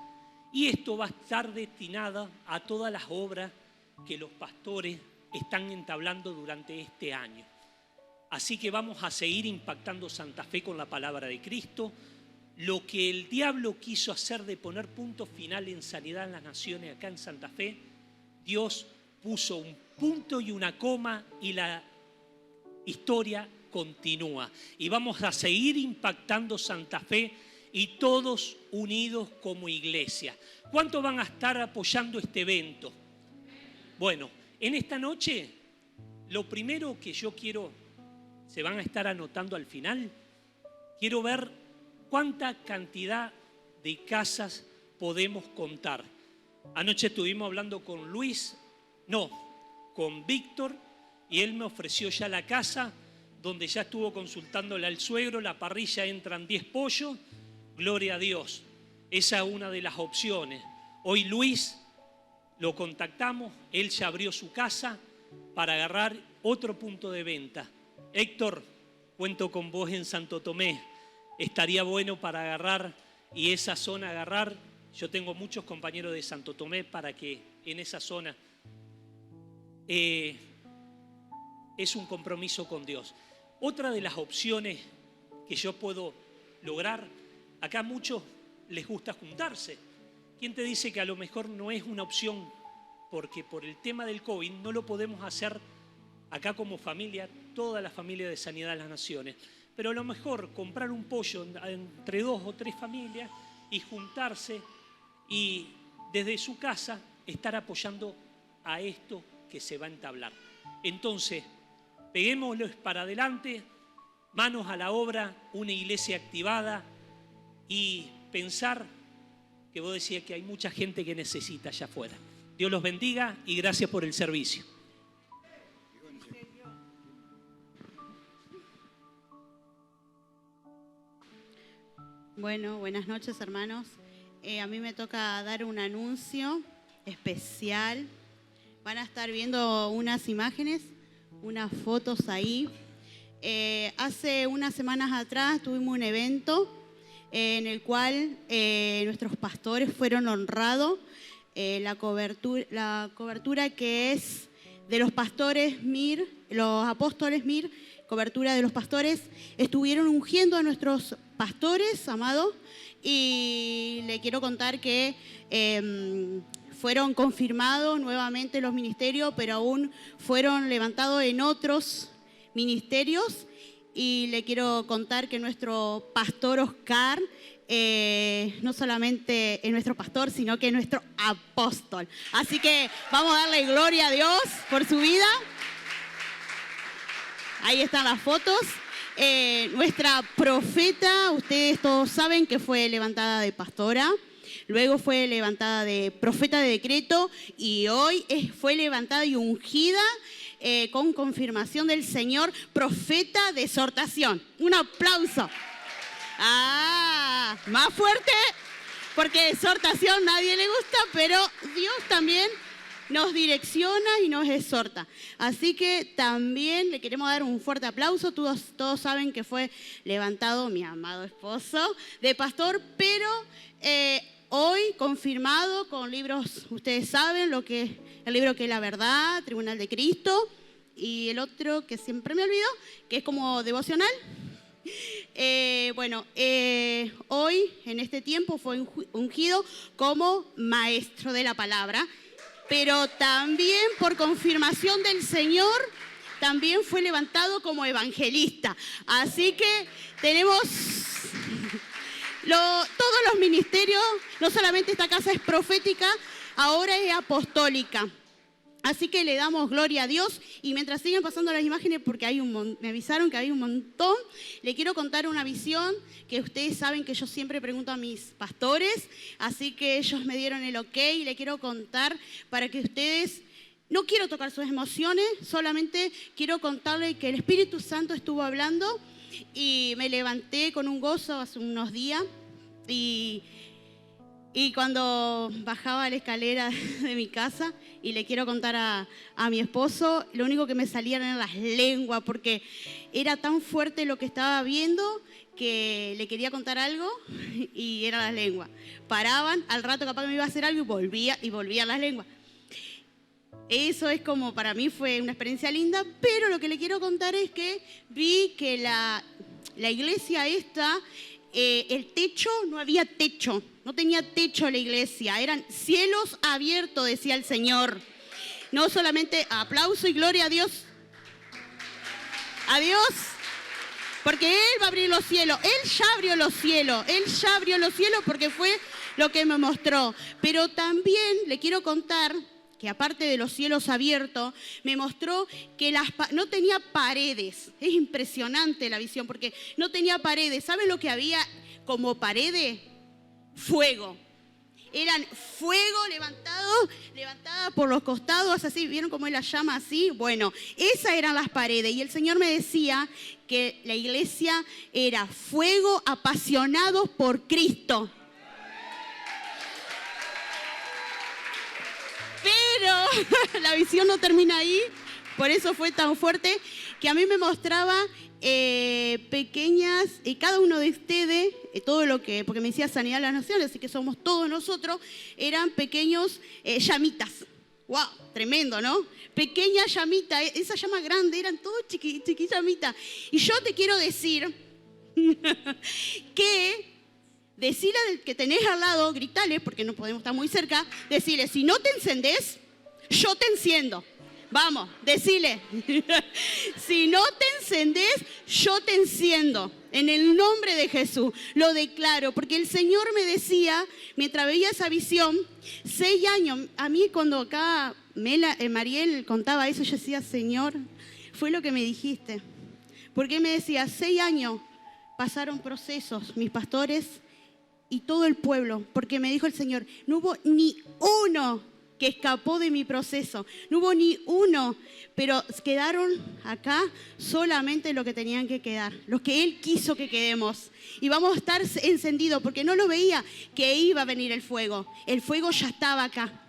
Y esto va a estar destinado a todas las obras que los pastores están entablando durante este año. Así que vamos a seguir impactando Santa Fe con la palabra de Cristo. Lo que el diablo quiso hacer de poner punto final en sanidad en las naciones acá en Santa Fe, Dios puso un punto y una coma y la historia continúa. Y vamos a seguir impactando Santa Fe y todos unidos como iglesia. ¿Cuántos van a estar apoyando este evento? Bueno, en esta noche, lo primero que yo quiero, se van a estar anotando al final, quiero ver cuánta cantidad de casas podemos contar. Anoche estuvimos hablando con con Víctor, y él me ofreció ya la casa, donde ya estuvo consultándole al suegro, la parrilla entran 10 pollos, gloria a Dios. Esa es una de las opciones. Hoy Luis lo contactamos, él ya abrió su casa para agarrar otro punto de venta. Héctor, cuento con vos en Santo Tomé, estaría bueno para agarrar y esa zona agarrar. Yo tengo muchos compañeros de Santo Tomé para que en esa zona es un compromiso con Dios. Otra de las opciones que yo puedo lograr, acá a muchos les gusta juntarse. ¿Quién te dice que a lo mejor no es una opción? Porque por el tema del COVID no lo podemos hacer acá como familia, toda la familia de Sanidad de las Naciones. Pero a lo mejor comprar un pollo entre 2 o 3 familias y juntarse y desde su casa estar apoyando a esto que se va a entablar. Entonces, peguémoslos para adelante, manos a la obra, una iglesia activada y pensar que vos decías que hay mucha gente que necesita allá afuera. Dios los bendiga y gracias por el servicio. Bueno, buenas noches, hermanos. A mí me toca dar un anuncio especial. Van a estar viendo unas imágenes, unas fotos ahí. Hace unas semanas atrás tuvimos un evento en el cual nuestros pastores fueron honrados. La cobertura que es de los pastores MIR, los apóstoles MIR, cobertura de los pastores, estuvieron ungiendo a nuestros pastores, amados, y le quiero contar que fueron confirmados nuevamente los ministerios, pero aún fueron levantados en otros ministerios, y le quiero contar que nuestro pastor Oscar no solamente es nuestro pastor, sino que es nuestro apóstol. Así que vamos a darle gloria a Dios por su vida. Ahí están las fotos. Nuestra profeta, ustedes todos saben que fue levantada de pastora, luego fue levantada de profeta de decreto y hoy fue levantada y ungida con confirmación del Señor, profeta de exhortación. Un aplauso. Más fuerte, porque exhortación a nadie le gusta, pero Dios también nos direcciona y nos exhorta. Así que también le queremos dar un fuerte aplauso. Todos saben que fue levantado mi amado esposo de pastor, pero hoy confirmado con libros, ustedes saben, el libro que es La Verdad, Tribunal de Cristo, y el otro que siempre me olvido, que es como devocional. Hoy en este tiempo fue ungido como maestro de la palabra, pero también por confirmación del Señor, también fue levantado como evangelista. Así que tenemos todos los ministerios, no solamente esta casa es profética, ahora es apostólica. Así que le damos gloria a Dios. Y mientras siguen pasando las imágenes, porque me avisaron que hay un montón, le quiero contar una visión que ustedes saben que yo siempre pregunto a mis pastores. Así que ellos me dieron el ok y le quiero contar para que ustedes... No quiero tocar sus emociones, solamente quiero contarle que el Espíritu Santo estuvo hablando y me levanté con un gozo hace unos días. Y cuando bajaba la escalera de mi casa y le quiero contar a mi esposo, lo único que me salían eran las lenguas, porque era tan fuerte lo que estaba viendo que le quería contar algo y eran las lenguas. Paraban, al rato capaz que me iba a hacer algo y volvían las lenguas. Eso es como, para mí fue una experiencia linda, pero lo que le quiero contar es que vi que la iglesia esta, el techo, no había techo, no tenía techo la iglesia, eran cielos abiertos, decía el Señor. No solamente aplauso y gloria a Dios. A Dios, porque Él va a abrir los cielos, Él ya abrió los cielos porque fue lo que me mostró. Pero también le quiero contar que aparte de los cielos abiertos, me mostró que no tenía paredes. Es impresionante la visión, porque no tenía paredes. ¿Saben lo que había como paredes? Fuego. Eran fuego levantada por los costados, así. ¿Vieron cómo es la llama así? Bueno, esas eran las paredes. Y el Señor me decía que la iglesia era fuego apasionado por Cristo. Pero la visión no termina ahí, por eso fue tan fuerte, que a mí me mostraba pequeñas, y cada uno de ustedes, porque me decía Sanidad de las Naciones, así que somos todos nosotros, eran pequeños llamitas. ¡Wow! Tremendo, ¿no? Pequeñas llamitas, esa llama grande, eran todos chiquillamitas. Y yo te quiero decir que... Decile al que tenés al lado, gritale, porque no podemos estar muy cerca, decile, si no te encendés, yo te enciendo. Vamos, decile, si no te encendés, yo te enciendo. En el nombre de Jesús, lo declaro, porque el Señor me decía, mientras veía esa visión, 6 años, a mí cuando acá Mariel contaba eso, yo decía, Señor, fue lo que me dijiste. Porque me decía, 6 años pasaron procesos, mis pastores, y todo el pueblo, porque me dijo el Señor, no hubo ni uno que escapó de mi proceso, no hubo ni uno, pero quedaron acá solamente lo que tenían que quedar, los que Él quiso que quedemos. Y vamos a estar encendidos, porque no lo veía que iba a venir el fuego ya estaba acá.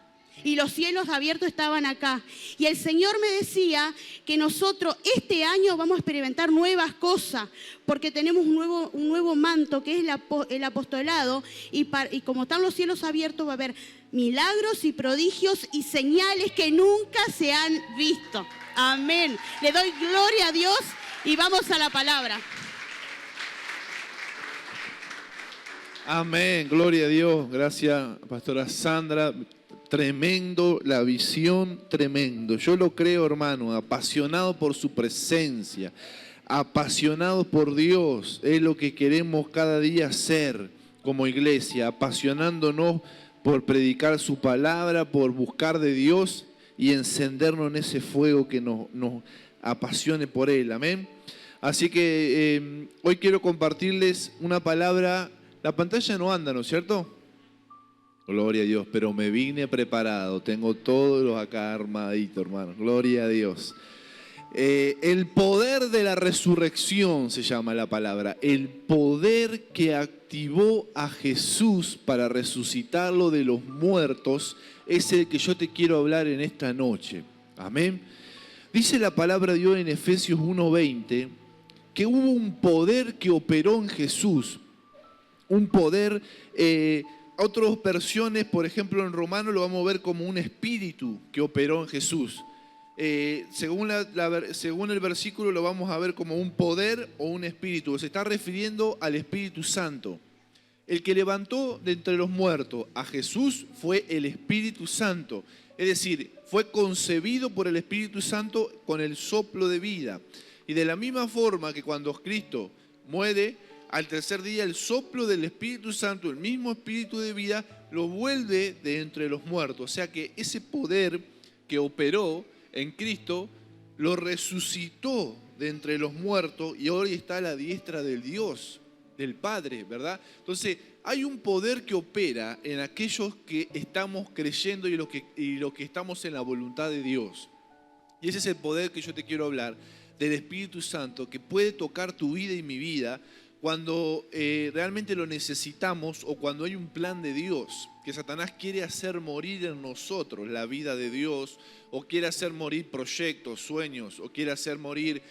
Y los cielos abiertos estaban acá. Y el Señor me decía que nosotros este año vamos a experimentar nuevas cosas, porque tenemos un nuevo manto que es el apostolado. Y como están los cielos abiertos va a haber milagros y prodigios y señales que nunca se han visto. Amén. Le doy gloria a Dios y vamos a la palabra. Amén, gloria a Dios. Gracias, Pastora Sandra. Tremendo, la visión, tremendo. Yo lo creo, hermano, apasionado por su presencia, apasionado por Dios. Es lo que queremos cada día ser como iglesia, apasionándonos por predicar su palabra, por buscar de Dios y encendernos en ese fuego que nos apasione por Él. Amén. Así que hoy quiero compartirles una palabra. La pantalla no anda, ¿no es cierto? Gloria a Dios, pero me vine preparado, tengo todos los acá armaditos, hermano. Gloria a Dios. El poder de la resurrección se llama la palabra. El poder que activó a Jesús para resucitarlo de los muertos es el que yo te quiero hablar en esta noche. Amén. Dice la palabra de Dios en Efesios 1:20 que hubo un poder que operó en Jesús. Un poder... Otras versiones, por ejemplo en Romano, lo vamos a ver como un espíritu que operó en Jesús. Según el versículo lo vamos a ver como un poder o un espíritu. Se está refiriendo al Espíritu Santo. El que levantó de entre los muertos a Jesús fue el Espíritu Santo. Es decir, fue concebido por el Espíritu Santo con el soplo de vida. Y de la misma forma que cuando Cristo muere, al tercer día el soplo del Espíritu Santo, el mismo Espíritu de vida, lo vuelve de entre los muertos. O sea que ese poder que operó en Cristo, lo resucitó de entre los muertos y hoy está a la diestra del Dios, del Padre, ¿verdad? Entonces, hay un poder que opera en aquellos que estamos creyendo y lo que estamos en la voluntad de Dios. Y ese es el poder que yo te quiero hablar, del Espíritu Santo, que puede tocar tu vida y mi vida cuando realmente lo necesitamos o cuando hay un plan de Dios, que Satanás quiere hacer morir en nosotros la vida de Dios, o quiere hacer morir proyectos, sueños, o quiere hacer morir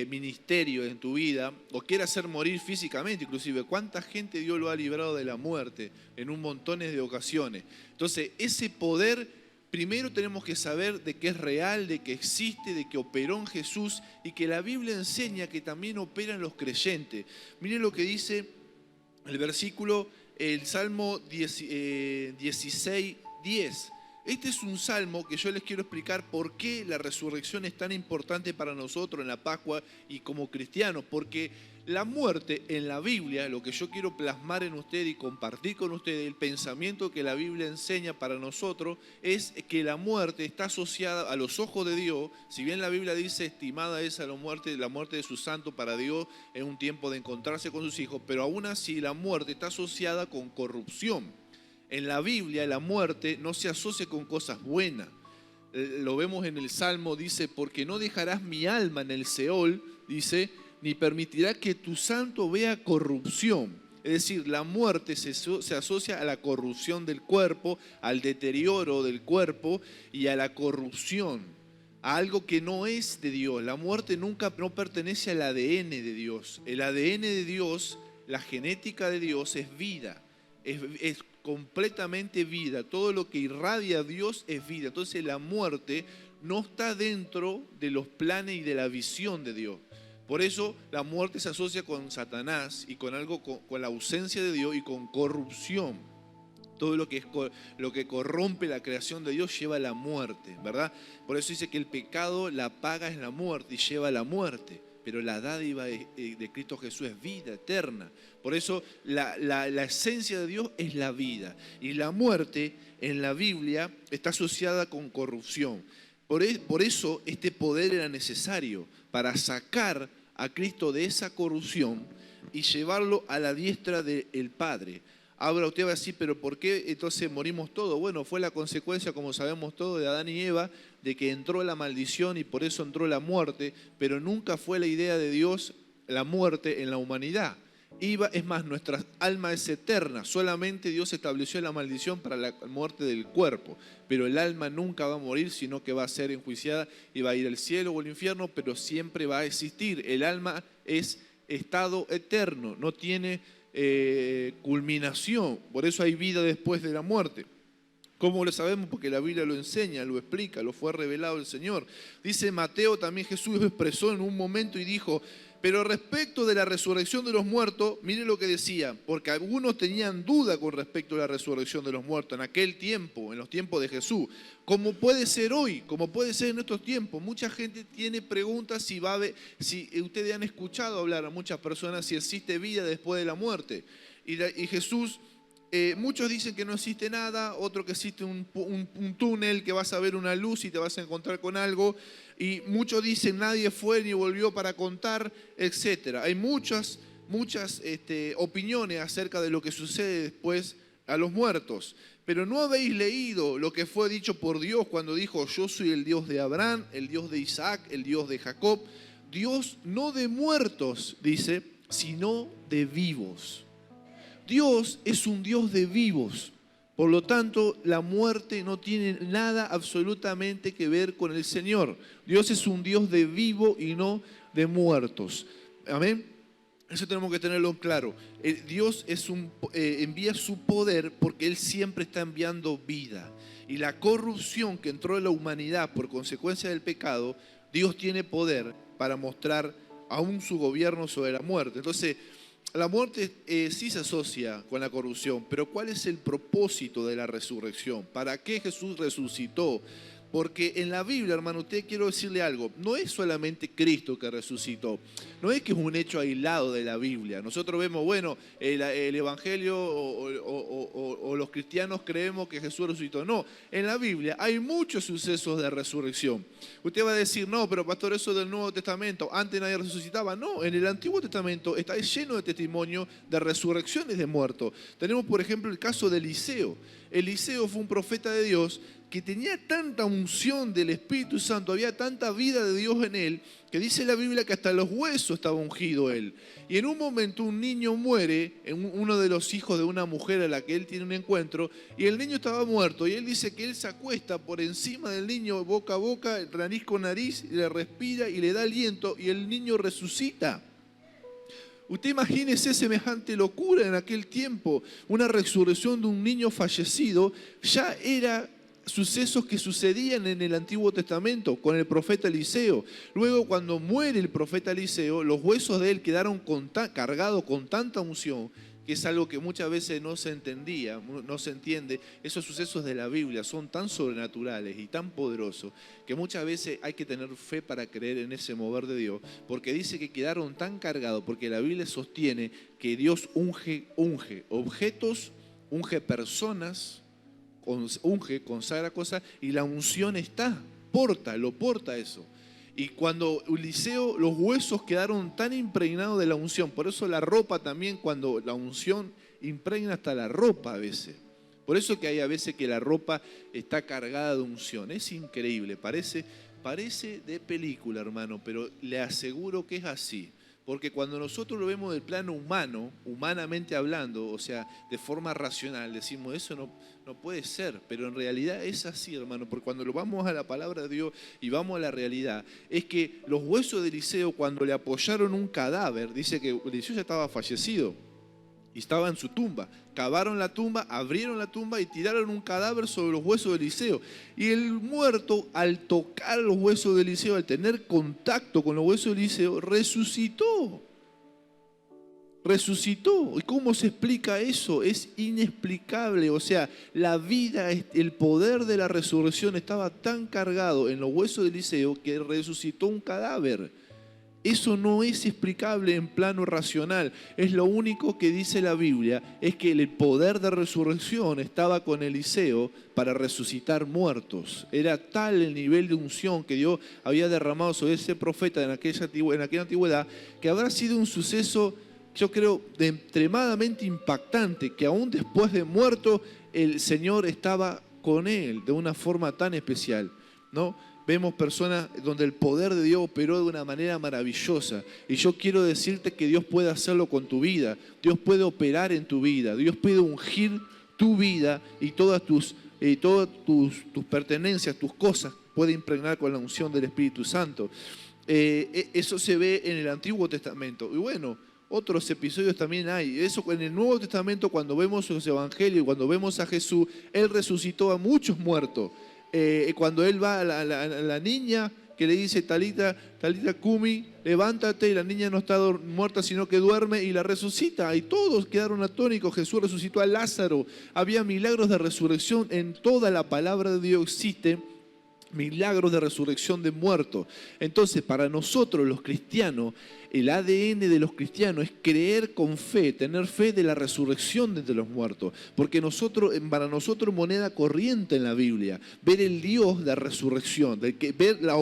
ministerio en tu vida, o quiere hacer morir físicamente inclusive. ¿Cuánta gente Dios lo ha librado de la muerte en un montón de ocasiones? Entonces, ese poder, primero tenemos que saber de que es real, de que existe, de que operó en Jesús y que la Biblia enseña que también opera en los creyentes. Miren lo que dice el versículo, el Salmo 16:10. Este es un salmo que yo les quiero explicar por qué la resurrección es tan importante para nosotros en la Pascua y como cristianos. Porque la muerte en la Biblia, lo que yo quiero plasmar en ustedes y compartir con ustedes, el pensamiento que la Biblia enseña para nosotros, es que la muerte está asociada a los ojos de Dios. Si bien la Biblia dice, estimada es la muerte de sus santos para Dios en un tiempo de encontrarse con sus hijos, pero aún así la muerte está asociada con corrupción. En la Biblia la muerte no se asocia con cosas buenas. Lo vemos en el Salmo, dice, porque no dejarás mi alma en el Seol, dice, ni permitirá que tu santo vea corrupción. Es decir, la muerte se asocia a la corrupción del cuerpo, al deterioro del cuerpo y a la corrupción, a algo que no es de Dios. La muerte no pertenece al ADN de Dios. El ADN de Dios, la genética de Dios es vida, es completamente vida. Todo lo que irradia a Dios es vida. Entonces la muerte no está dentro de los planes y de la visión de Dios. Por eso la muerte se asocia con Satanás y con algo, con la ausencia de Dios y con corrupción. Todo lo que corrompe la creación de Dios lleva a la muerte, ¿verdad? Por eso dice que el pecado, la paga es la muerte y lleva a la muerte. Pero la dádiva de Cristo Jesús es vida eterna. Por eso la esencia de Dios es la vida. Y la muerte en la Biblia está asociada con corrupción. Por eso este poder era necesario para sacar a Cristo de esa corrupción y llevarlo a la diestra del Padre. Ahora usted va a decir, pero ¿por qué entonces morimos todos? Bueno, fue la consecuencia, como sabemos todos, de Adán y Eva, de que entró la maldición y por eso entró la muerte, pero nunca fue la idea de Dios la muerte en la humanidad. Es más, nuestra alma es eterna, solamente Dios estableció la maldición para la muerte del cuerpo, pero el alma nunca va a morir, sino que va a ser enjuiciada y va a ir al cielo o al infierno, pero siempre va a existir. El alma es estado eterno, no tiene culminación, por eso hay vida después de la muerte. ¿Cómo lo sabemos? Porque la Biblia lo enseña, lo explica, lo fue revelado el Señor. Dice Mateo, también Jesús lo expresó en un momento y dijo, pero respecto de la resurrección de los muertos, mire lo que decía, porque algunos tenían duda con respecto a la resurrección de los muertos en aquel tiempo, en los tiempos de Jesús, como puede ser hoy, como puede ser en estos tiempos. Mucha gente tiene preguntas si ustedes han escuchado hablar a muchas personas si existe vida después de la muerte. Y Jesús, muchos dicen que no existe nada, otros que existe un túnel, que vas a ver una luz y te vas a encontrar con algo. Y muchos dicen nadie fue ni volvió para contar, etc. Hay muchas opiniones acerca de lo que sucede después a los muertos. Pero ¿no habéis leído lo que fue dicho por Dios cuando dijo, yo soy el Dios de Abraham, el Dios de Isaac, el Dios de Jacob? Dios no de muertos, dice, sino de vivos. Dios es un Dios de vivos. Por lo tanto, la muerte no tiene nada absolutamente que ver con el Señor. Dios es un Dios de vivo y no de muertos. Amén. Eso tenemos que tenerlo claro. Dios envía su poder porque Él siempre está enviando vida. Y la corrupción que entró en la humanidad por consecuencia del pecado, Dios tiene poder para mostrar aún su gobierno sobre la muerte. Entonces, la muerte sí se asocia con la corrupción, pero ¿cuál es el propósito de la resurrección? ¿Para qué Jesús resucitó? Porque en la Biblia, hermano, usted quiero decirle algo, no es solamente Cristo que resucitó, no es que es un hecho aislado de la Biblia. Nosotros vemos, bueno, el Evangelio o los cristianos creemos que Jesús resucitó. No, en la Biblia hay muchos sucesos de resurrección. Usted va a decir, no, pero pastor, eso del Nuevo Testamento, antes nadie resucitaba. No, en el Antiguo Testamento está lleno de testimonio de resurrecciones de muertos. Tenemos, por ejemplo, el caso de Eliseo. Eliseo fue un profeta de Dios que tenía tanta unción del Espíritu Santo, había tanta vida de Dios en él, que dice la Biblia que hasta los huesos estaba ungido él. Y en un momento un niño muere, uno de los hijos de una mujer a la que él tiene un encuentro, y el niño estaba muerto, y él dice que él se acuesta por encima del niño, boca a boca, nariz con nariz, y le respira y le da aliento, y el niño resucita. Usted imagínese semejante locura en aquel tiempo, una resurrección de un niño fallecido, ya era sucesos que sucedían en el Antiguo Testamento con el profeta Eliseo. Luego, cuando muere el profeta Eliseo, los huesos de él quedaron cargados con tanta unción, que es algo que muchas veces no se entendía, no se entiende. Esos sucesos de la Biblia son tan sobrenaturales y tan poderosos que muchas veces hay que tener fe para creer en ese mover de Dios, porque dice que quedaron tan cargados, porque la Biblia sostiene que Dios unge objetos, unge personas, unge, consagra cosas, y la unción lo porta eso. Y cuando Eliseo, los huesos quedaron tan impregnados de la unción, por eso la ropa también, cuando la unción impregna hasta la ropa a veces. Por eso que hay a veces que la ropa está cargada de unción. Es increíble, parece de película, hermano, pero le aseguro que es así. Porque cuando nosotros lo vemos del plano humano, humanamente hablando, o sea, de forma racional, decimos, eso no puede ser, pero en realidad es así, hermano, porque cuando lo vamos a la palabra de Dios y vamos a la realidad, es que los huesos de Eliseo, cuando le apoyaron un cadáver, dice que Eliseo ya estaba fallecido y estaba en su tumba, cavaron la tumba, abrieron la tumba y tiraron un cadáver sobre los huesos de Eliseo. Y el muerto, al tocar los huesos de Eliseo, al tener contacto con los huesos de Eliseo, resucitó. ¿Y cómo se explica eso? Es inexplicable. O sea, la vida, el poder de la resurrección estaba tan cargado en los huesos de Eliseo que resucitó un cadáver. Eso no es explicable en plano racional. Es lo único que dice la Biblia, es que el poder de resurrección estaba con Eliseo para resucitar muertos. Era tal el nivel de unción que Dios había derramado sobre ese profeta en aquella antigüedad, que habrá sido un suceso, yo creo, extremadamente impactante, que aún después de muerto el Señor estaba con él de una forma tan especial, ¿no? Vemos personas donde el poder de Dios operó de una manera maravillosa. Y yo quiero decirte que Dios puede hacerlo con tu vida. Dios puede operar en tu vida. Dios puede ungir tu vida y todas tus pertenencias, tus cosas, puede impregnar con la unción del Espíritu Santo. Eso se ve en el Antiguo Testamento. Y bueno, otros episodios también hay. Eso en el Nuevo Testamento, cuando vemos los evangelios, cuando vemos a Jesús, Él resucitó a muchos muertos. Cuando él va a la niña que le dice, Talita Cumi, levántate, y la niña no está muerta sino que duerme, y la resucita, y todos quedaron atónicos. Jesús resucitó a Lázaro. Había milagros de resurrección. En toda la palabra de Dios existe milagros de resurrección de muertos. Entonces, para nosotros los cristianos, el ADN de los cristianos es creer con fe, tener fe de la resurrección de los muertos, porque para nosotros moneda corriente en la Biblia, ver el Dios de resurrección, ver la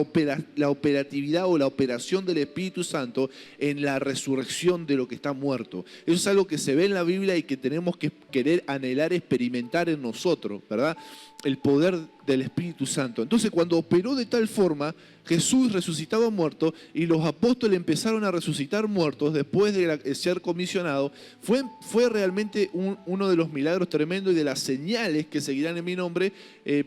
operatividad o la operación del Espíritu Santo en la resurrección de lo que está muerto. Eso es algo que se ve en la Biblia y que tenemos que querer anhelar, experimentar en nosotros, ¿verdad? El poder del Espíritu Santo. Entonces, cuando operó de tal forma, Jesús resucitaba muertos y los apóstoles empezaron a resucitar muertos después de ser comisionados, fue realmente uno de los milagros tremendos y de las señales que seguirán en mi nombre.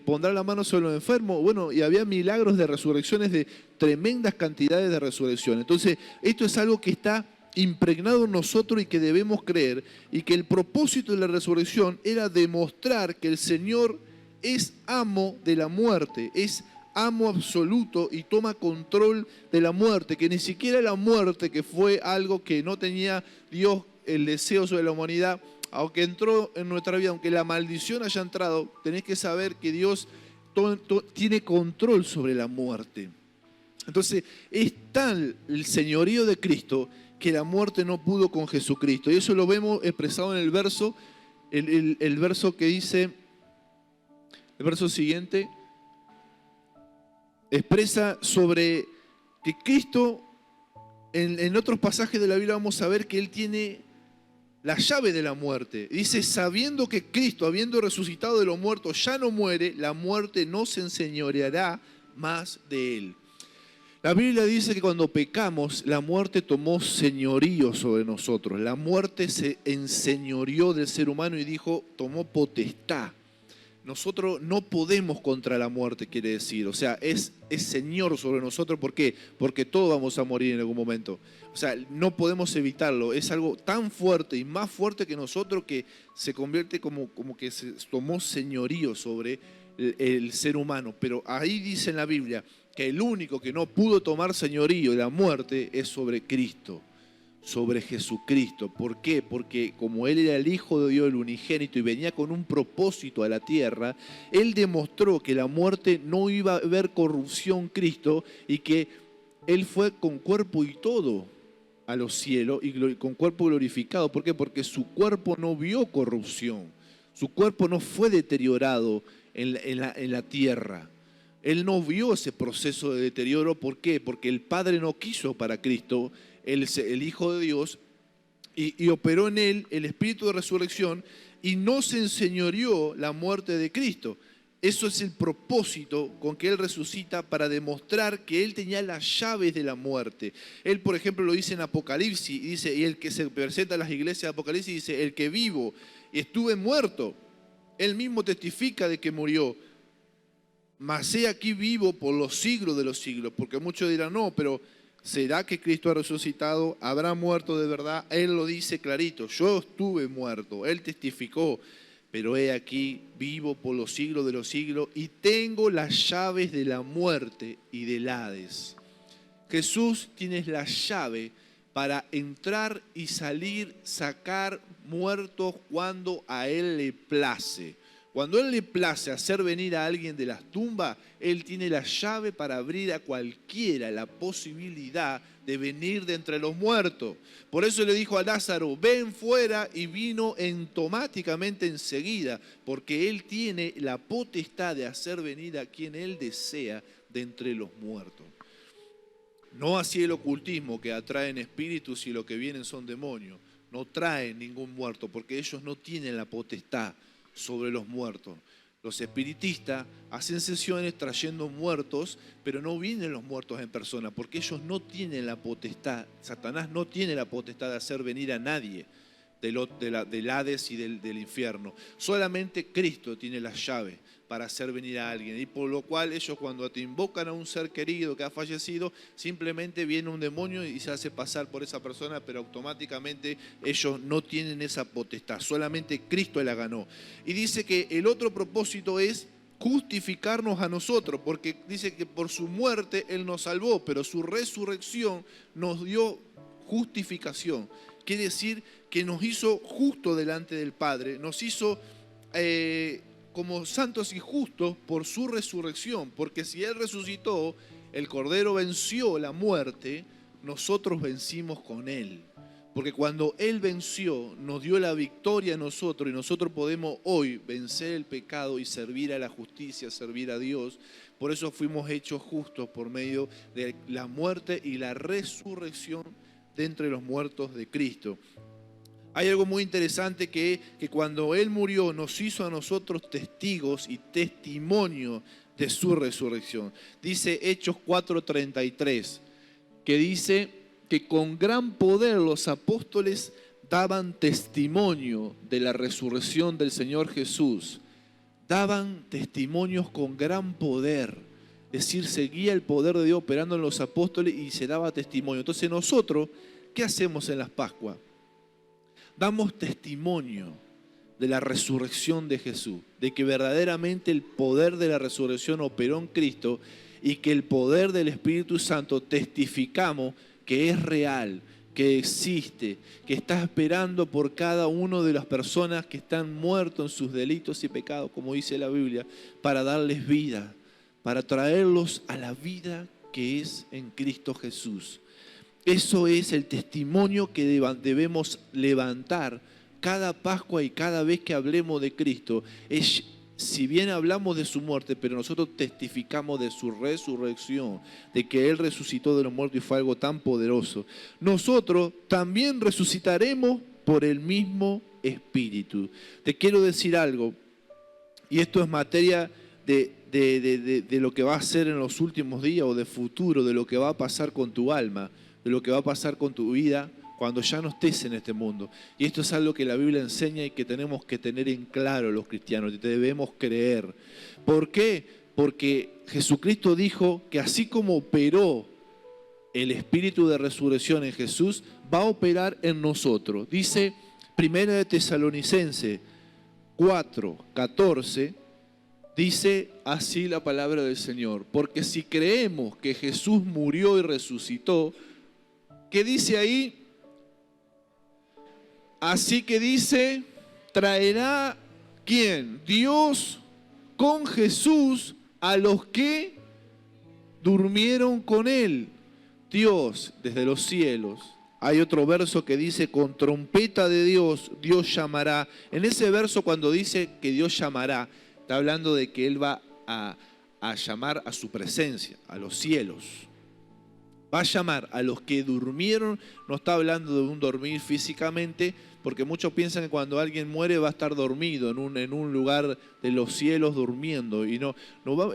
Pondrá la mano sobre los enfermos. Bueno, y había milagros de resurrecciones, de tremendas cantidades de resurrección. Entonces, esto es algo que está impregnado en nosotros y que debemos creer, y que el propósito de la resurrección era demostrar que el Señor es amo de la muerte, es amo absoluto y toma control de la muerte, que ni siquiera la muerte, que fue algo que no tenía Dios el deseo sobre la humanidad, aunque entró en nuestra vida, aunque la maldición haya entrado, tenés que saber que Dios tiene control sobre la muerte. Entonces, es tal el señorío de Cristo que la muerte no pudo con Jesucristo. Y eso lo vemos expresado en el verso, el verso que dice, el verso siguiente, expresa sobre que Cristo, en otros pasajes de la Biblia vamos a ver que Él tiene la llave de la muerte. Dice, sabiendo que Cristo, habiendo resucitado de los muertos, ya no muere, la muerte no se enseñoreará más de Él. La Biblia dice que cuando pecamos, la muerte tomó señorío sobre nosotros. La muerte se enseñoreó del ser humano y dijo, tomó potestad. Nosotros no podemos contra la muerte, quiere decir. O sea, es Señor sobre nosotros. ¿Por qué? Porque todos vamos a morir en algún momento. O sea, no podemos evitarlo. Es algo tan fuerte y más fuerte que nosotros que se convierte como que se tomó señorío sobre el ser humano. Pero ahí dice en la Biblia que el único que no pudo tomar señorío de la muerte es sobre Cristo, sobre Jesucristo. ¿Por qué? Porque como Él era el Hijo de Dios, el unigénito, y venía con un propósito a la tierra, Él demostró que la muerte no iba a haber corrupción en Cristo y que Él fue con cuerpo y todo a los cielos y con cuerpo glorificado. ¿Por qué? Porque su cuerpo no vio corrupción, su cuerpo no fue deteriorado en la tierra. Él no vio ese proceso de deterioro. ¿Por qué? Porque el Padre no quiso para Cristo, el Hijo de Dios, y operó en Él el Espíritu de resurrección y no se enseñoreó la muerte de Cristo. Eso es el propósito con que Él resucita, para demostrar que Él tenía las llaves de la muerte. Él, por ejemplo, lo dice en Apocalipsis, dice, y el que se presenta a las iglesias de Apocalipsis dice, el que vivo y estuve muerto, Él mismo testifica de que murió. Mas he aquí vivo por los siglos de los siglos. Porque muchos dirán, no, pero ¿será que Cristo ha resucitado? ¿Habrá muerto de verdad? Él lo dice clarito, yo estuve muerto. Él testificó, pero he aquí vivo por los siglos de los siglos y tengo las llaves de la muerte y del Hades. Jesús tiene la llave para entrar y salir, sacar muertos cuando a Él le place. Cuando Él le place hacer venir a alguien de las tumbas, Él tiene la llave para abrir a cualquiera la posibilidad de venir de entre los muertos. Por eso le dijo a Lázaro, ven fuera, y vino automáticamente enseguida, porque Él tiene la potestad de hacer venir a quien Él desea de entre los muertos. No así el ocultismo, que atraen espíritus y lo que vienen son demonios. No traen ningún muerto, porque ellos no tienen la potestad sobre los muertos. Los espiritistas hacen sesiones trayendo muertos, pero no vienen los muertos en persona, porque ellos no tienen la potestad. Satanás no tiene la potestad de hacer venir a nadie del Hades y del infierno. Solamente Cristo tiene la llave para hacer venir a alguien, y por lo cual ellos, cuando te invocan a un ser querido que ha fallecido, simplemente viene un demonio y se hace pasar por esa persona, pero automáticamente ellos no tienen esa potestad, solamente Cristo la ganó. Y dice que el otro propósito es justificarnos a nosotros, porque dice que por su muerte Él nos salvó, pero su resurrección nos dio justificación. Quiere decir que nos hizo justo delante del Padre, nos hizo como santos y justos por su resurrección, porque si Él resucitó, el Cordero venció la muerte, nosotros vencimos con Él. Porque cuando Él venció, nos dio la victoria a nosotros, y nosotros podemos hoy vencer el pecado y servir a la justicia, servir a Dios. Por eso fuimos hechos justos por medio de la muerte y la resurrección de entre los muertos de Cristo. Hay algo muy interesante que cuando Él murió nos hizo a nosotros testigos y testimonio de su resurrección. Dice Hechos 4:33, que dice que con gran poder los apóstoles daban testimonio de la resurrección del Señor Jesús. Daban testimonios con gran poder. Es decir, seguía el poder de Dios operando en los apóstoles y se daba testimonio. Entonces nosotros, ¿qué hacemos en las Pascuas? Damos testimonio de la resurrección de Jesús, de que verdaderamente el poder de la resurrección operó en Cristo, y que el poder del Espíritu Santo testificamos que es real, que existe, que está esperando por cada una de las personas que están muertos en sus delitos y pecados, como dice la Biblia, para darles vida, para traerlos a la vida que es en Cristo Jesús. Eso es el testimonio que debemos levantar cada Pascua y cada vez que hablemos de Cristo. Si bien hablamos de su muerte, pero nosotros testificamos de su resurrección, de que Él resucitó de los muertos y fue algo tan poderoso. Nosotros también resucitaremos por el mismo Espíritu. Te quiero decir algo, y esto es materia de lo que va a ser en los últimos días o de futuro, de lo que va a pasar con tu alma, de lo que va a pasar con tu vida cuando ya no estés en este mundo. Y esto es algo que la Biblia enseña y que tenemos que tener en claro los cristianos, y debemos creer. ¿Por qué? Porque Jesucristo dijo que así como operó el Espíritu de resurrección en Jesús, va a operar en nosotros. Dice 1 de Tesalonicenses 4:14, dice así la palabra del Señor: porque si creemos que Jesús murió y resucitó, ¿qué dice ahí? Así que dice, traerá ¿quién? Dios con Jesús a los que durmieron con Él. Dios desde los cielos. Hay otro verso que dice, con trompeta de Dios, Dios llamará. En ese verso cuando dice que Dios llamará, está hablando de que Él va a llamar a su presencia, a los cielos. Va a llamar a los que durmieron. No está hablando de un dormir físicamente, porque muchos piensan que cuando alguien muere va a estar dormido en un lugar de los cielos durmiendo. Y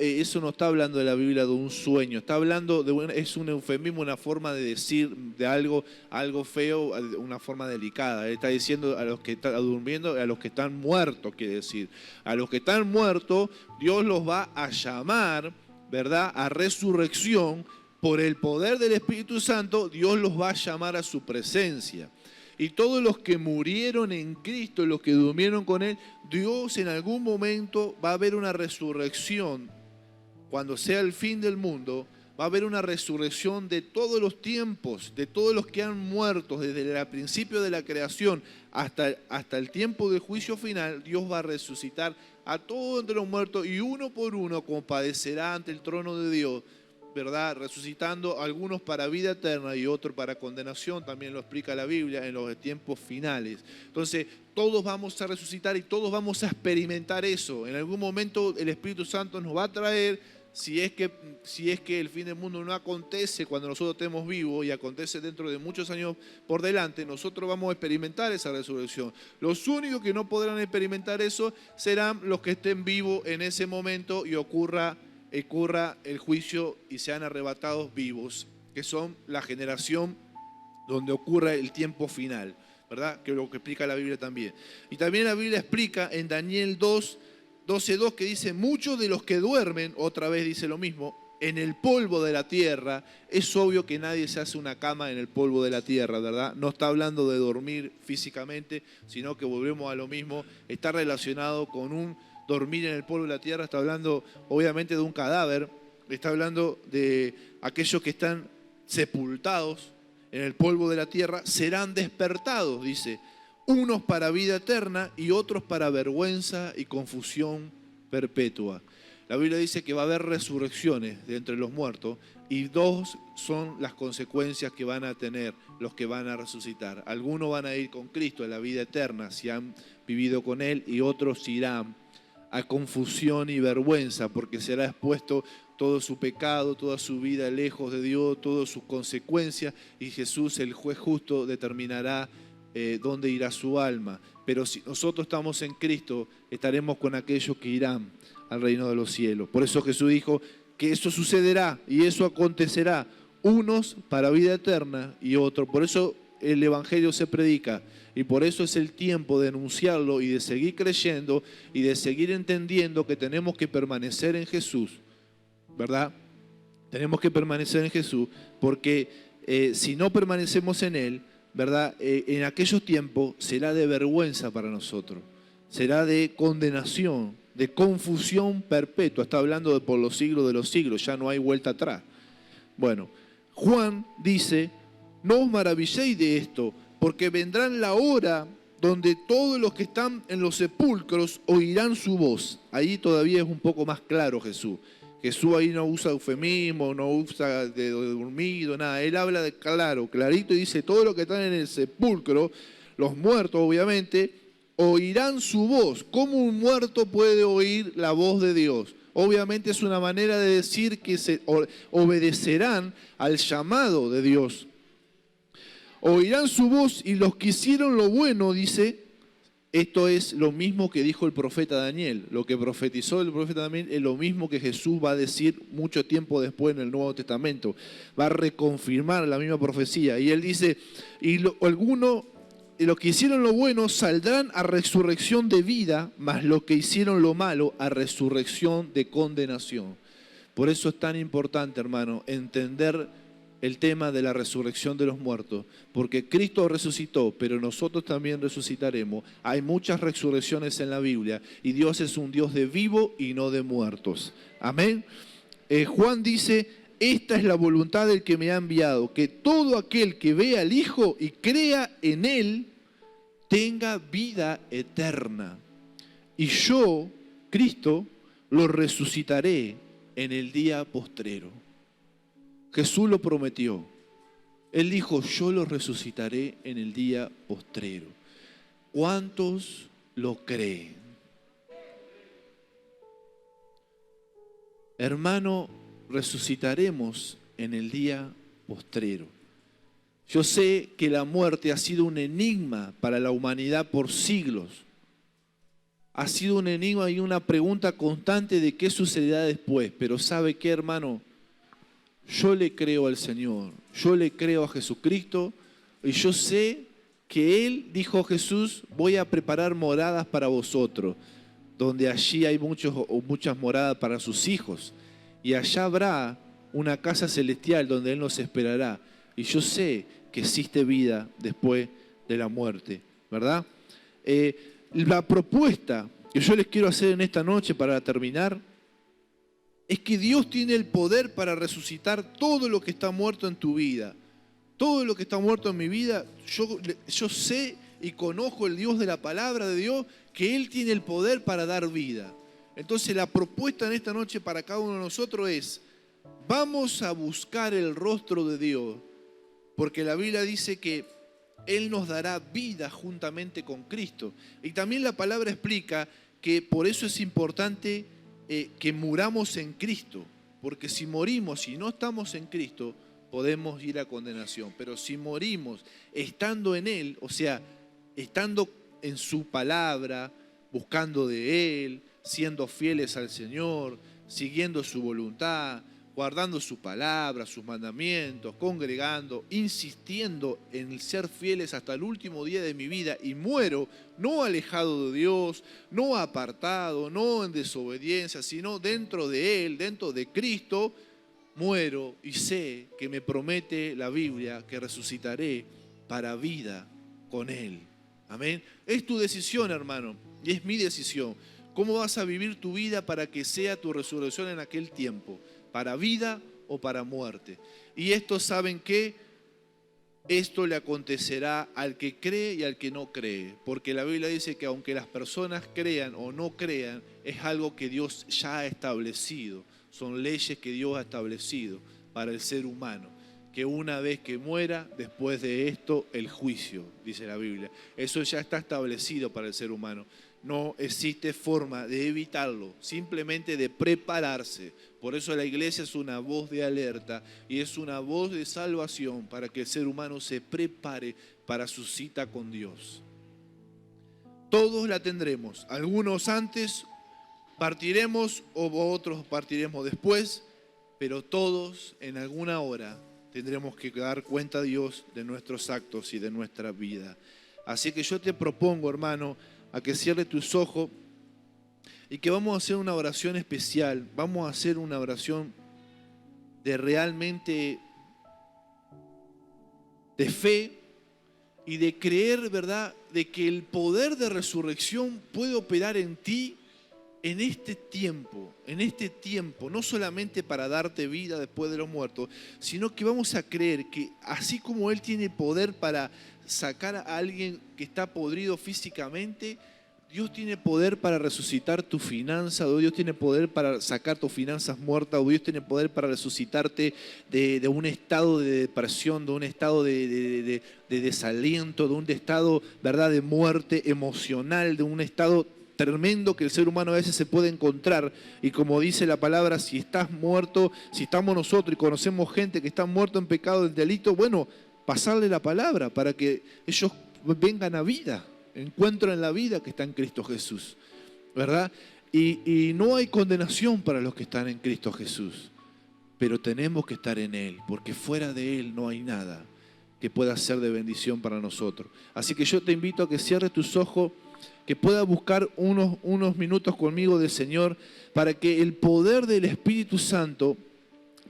eso no está hablando de la Biblia de un sueño. Está hablando es un eufemismo, una forma de decir de algo feo, una forma delicada. Él está diciendo a los que están durmiendo, a los que están muertos, quiere decir. A los que están muertos, Dios los va a llamar, ¿verdad?, a resurrección. Por el poder del Espíritu Santo, Dios los va a llamar a su presencia. Y todos los que murieron en Cristo, los que durmieron con Él, Dios en algún momento va a haber una resurrección. Cuando sea el fin del mundo, va a haber una resurrección de todos los tiempos, de todos los que han muerto, desde el principio de la creación hasta el tiempo del juicio final. Dios va a resucitar a todos entre los muertos y uno por uno compadecerá ante el trono de Dios, ¿verdad? Resucitando algunos para vida eterna y otros para condenación, también lo explica la Biblia en los tiempos finales. Entonces, todos vamos a resucitar y todos vamos a experimentar eso. En algún momento el Espíritu Santo nos va a traer, si es que el fin del mundo no acontece cuando nosotros estemos vivos y acontece dentro de muchos años por delante, nosotros vamos a experimentar esa resurrección. Los únicos que no podrán experimentar eso serán los que estén vivos en ese momento y ocurra el juicio y sean arrebatados vivos, que son la generación donde ocurra el tiempo final, ¿verdad? Que es lo que explica la Biblia también. Y también la Biblia explica en Daniel 12:2 que dice, muchos de los que duermen, otra vez dice lo mismo, en el polvo de la tierra. Es obvio que nadie se hace una cama en el polvo de la tierra, ¿verdad? No está hablando de dormir físicamente, sino que volvemos a lo mismo, está relacionado con un dormir en el polvo de la tierra. Está hablando obviamente de un cadáver, está hablando de aquellos que están sepultados en el polvo de la tierra, serán despertados, dice, unos para vida eterna y otros para vergüenza y confusión perpetua. La Biblia dice que va a haber resurrecciones de entre los muertos y dos son las consecuencias que van a tener los que van a resucitar. Algunos van a ir con Cristo a la vida eterna si han vivido con Él, y otros irán a confusión y vergüenza, porque será expuesto todo su pecado, toda su vida lejos de Dios, todas sus consecuencias, y Jesús, el juez justo, determinará dónde irá su alma. Pero si nosotros estamos en Cristo, estaremos con aquellos que irán al reino de los cielos. Por eso Jesús dijo que eso sucederá y eso acontecerá, unos para vida eterna y otros. Por eso el Evangelio se predica. Y por eso es el tiempo de anunciarlo y de seguir creyendo y de seguir entendiendo que tenemos que permanecer en Jesús, ¿verdad? Tenemos que permanecer en Jesús porque si no permanecemos en Él, ¿verdad? En aquellos tiempos será de vergüenza para nosotros, será de condenación, de confusión perpetua. Está hablando de por los siglos de los siglos, ya no hay vuelta atrás. Bueno, Juan dice no os maravilléis de esto, porque vendrán la hora donde todos los que están en los sepulcros oirán su voz. Ahí todavía es un poco más claro Jesús. Jesús ahí no usa eufemismo, no usa de dormido, nada. Él habla de claro, clarito, y dice, todos los que están en el sepulcro, los muertos obviamente, oirán su voz. ¿Cómo un muerto puede oír la voz de Dios? Obviamente es una manera de decir que se obedecerán al llamado de Dios. Oirán su voz, y los que hicieron lo bueno, dice, esto es lo mismo que dijo el profeta Daniel. Lo que profetizó el profeta Daniel es lo mismo que Jesús va a decir mucho tiempo después en el Nuevo Testamento. Va a reconfirmar la misma profecía. Y él dice, los que hicieron lo bueno saldrán a resurrección de vida, mas los que hicieron lo malo a resurrección de condenación. Por eso es tan importante, hermano, entender el tema de la resurrección de los muertos, porque Cristo resucitó, pero nosotros también resucitaremos. Hay muchas resurrecciones en la Biblia y Dios es un Dios de vivos y no de muertos. Amén. Juan dice, esta es la voluntad del que me ha enviado, que todo aquel que vea al Hijo y crea en Él, tenga vida eterna. Y yo, Cristo, lo resucitaré en el día postrero. Jesús lo prometió. Él dijo, yo lo resucitaré en el día postrero. ¿Cuántos lo creen? Hermano, resucitaremos en el día postrero. Yo sé que la muerte ha sido un enigma para la humanidad por siglos. Ha sido un enigma y una pregunta constante de qué sucederá después. Pero ¿sabe qué, hermano? Yo le creo al Señor, yo le creo a Jesucristo y yo sé que Él, dijo Jesús, voy a preparar moradas para vosotros, donde allí hay muchas moradas para sus hijos. Y allá habrá una casa celestial donde Él nos esperará. Y yo sé que existe vida después de la muerte, ¿verdad? La propuesta que yo les quiero hacer en esta noche para terminar es que Dios tiene el poder para resucitar todo lo que está muerto en tu vida. Todo lo que está muerto en mi vida, yo sé y conozco el Dios de la palabra de Dios, que Él tiene el poder para dar vida. Entonces la propuesta en esta noche para cada uno de nosotros es, vamos a buscar el rostro de Dios, porque la Biblia dice que Él nos dará vida juntamente con Cristo. Y también la palabra explica que por eso es importante que muramos en Cristo, porque si morimos y no estamos en Cristo, podemos ir a condenación. Pero si morimos estando en Él, o sea, estando en su palabra, buscando de Él, siendo fieles al Señor, siguiendo su voluntad, guardando su palabra, sus mandamientos, congregando, insistiendo en ser fieles hasta el último día de mi vida, y muero no alejado de Dios, no apartado, no en desobediencia, sino dentro de Él, dentro de Cristo, muero y sé que me promete la Biblia que resucitaré para vida con Él. Amén. Es tu decisión, hermano, y es mi decisión. ¿Cómo vas a vivir tu vida para que sea tu resurrección en aquel tiempo? ¿Para vida o para muerte? Y esto, ¿saben qué? Esto le acontecerá al que cree y al que no cree. Porque la Biblia dice que aunque las personas crean o no crean, es algo que Dios ya ha establecido. Son leyes que Dios ha establecido para el ser humano. Que una vez que muera, después de esto, el juicio, dice la Biblia. Eso ya está establecido para el ser humano. No existe forma de evitarlo, simplemente de prepararse. Por eso la iglesia es una voz de alerta y es una voz de salvación para que el ser humano se prepare para su cita con Dios. Todos la tendremos, algunos antes partiremos o otros partiremos después, pero todos en alguna hora tendremos que dar cuenta a Dios de nuestros actos y de nuestra vida. Así que yo te propongo, hermano, a que cierre tus ojos y que vamos a hacer una oración especial. Vamos a hacer una oración de realmente de fe y de creer, ¿verdad?, de que el poder de resurrección puede operar en ti en este tiempo, no solamente para darte vida después de los muertos, sino que vamos a creer que así como Él tiene poder para sacar a alguien que está podrido físicamente, Dios tiene poder para resucitar tu finanza, o Dios tiene poder para sacar tus finanzas muertas, o Dios tiene poder para resucitarte de un estado de depresión, de un estado de desaliento, de un estado, ¿verdad?, de muerte emocional, de un estado tremendo que el ser humano a veces se puede encontrar. Y como dice la palabra, si estás muerto, si estamos nosotros y conocemos gente que está muerto en pecado, en delito, bueno, pasarle la palabra para que ellos vengan a vida, encuentren la vida que está en Cristo Jesús, ¿verdad? Y no hay condenación para los que están en Cristo Jesús, pero tenemos que estar en Él, porque fuera de Él no hay nada que pueda ser de bendición para nosotros. Así que yo te invito a que cierres tus ojos, que puedas buscar unos minutos conmigo del Señor, para que el poder del Espíritu Santo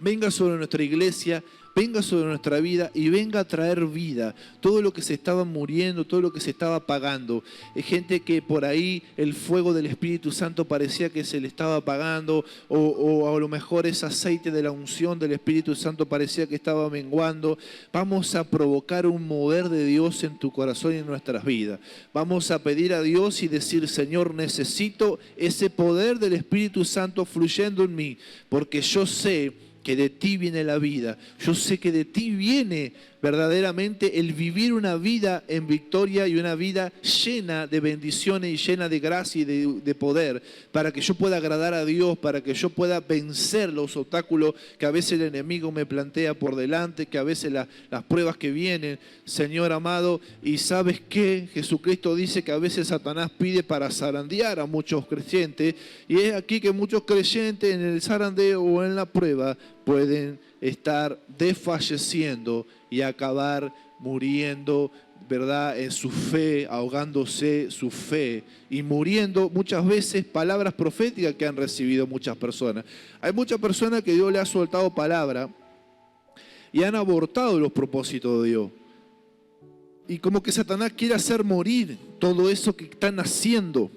venga sobre nuestra iglesia, venga sobre nuestra vida y venga a traer vida. Todo lo que se estaba muriendo, todo lo que se estaba apagando. Hay gente que por ahí el fuego del Espíritu Santo parecía que se le estaba apagando, o a lo mejor ese aceite de la unción del Espíritu Santo parecía que estaba menguando. Vamos a provocar un mover de Dios en tu corazón y en nuestras vidas. Vamos a pedir a Dios y decir: Señor, necesito ese poder del Espíritu Santo fluyendo en mí, porque yo sé que de ti viene la vida. Yo sé que de ti viene verdaderamente el vivir una vida en victoria y una vida llena de bendiciones y llena de gracia y de poder, para que yo pueda agradar a Dios, para que yo pueda vencer los obstáculos que a veces el enemigo me plantea por delante, que a veces las pruebas que vienen, Señor amado. Y ¿sabes qué? Jesucristo dice que a veces Satanás pide para zarandear a muchos creyentes, y es aquí que muchos creyentes en el zarandeo o en la prueba pueden estar desfalleciendo y acabar muriendo, ¿verdad?, en su fe, ahogándose su fe y muriendo muchas veces palabras proféticas que han recibido muchas personas. Hay muchas personas que Dios le ha soltado palabra y han abortado los propósitos de Dios. Y como que Satanás quiere hacer morir todo eso que están haciendo.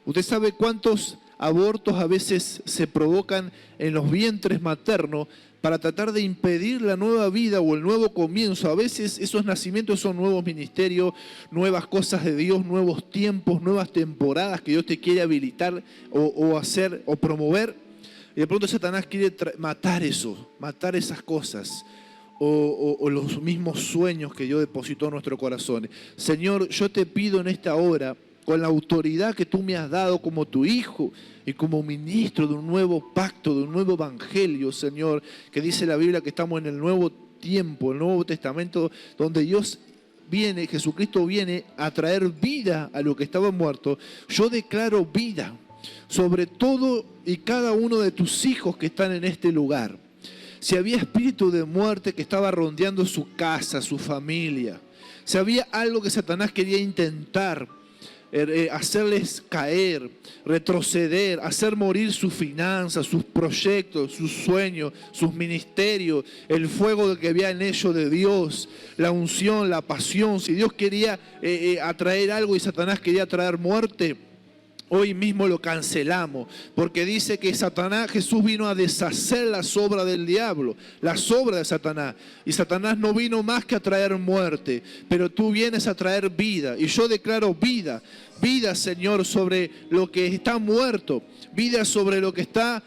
Usted sabe cuántos abortos a veces se provocan en los vientres maternos para tratar de impedir la nueva vida o el nuevo comienzo. A veces esos nacimientos son nuevos ministerios, nuevas cosas de Dios, nuevos tiempos, nuevas temporadas que Dios te quiere habilitar o hacer o promover. Y de pronto Satanás quiere matar eso, matar esas cosas. O los mismos sueños que Dios depositó en nuestro corazón. Señor, yo te pido en esta hora, con la autoridad que tú me has dado como tu hijo y como ministro de un nuevo pacto, de un nuevo evangelio, Señor, que dice la Biblia que estamos en el nuevo tiempo, el Nuevo Testamento, donde Dios viene, Jesucristo viene a traer vida a lo que estaba muerto. Yo declaro vida sobre todo y cada uno de tus hijos que están en este lugar. Si había espíritu de muerte que estaba rondeando su casa, su familia, si había algo que Satanás quería intentar, hacerles caer, retroceder, hacer morir sus finanzas, sus proyectos, sus sueños, sus ministerios, el fuego que había en ellos de Dios, la unción, la pasión. Si Dios quería atraer algo y Satanás quería traer muerte, hoy mismo lo cancelamos, porque dice que Jesús vino a deshacer las obras del diablo, las obras de Satanás. Y Satanás no vino más que a traer muerte, pero tú vienes a traer vida. Y yo declaro vida, vida, Señor, sobre lo que está muerto, vida sobre lo que está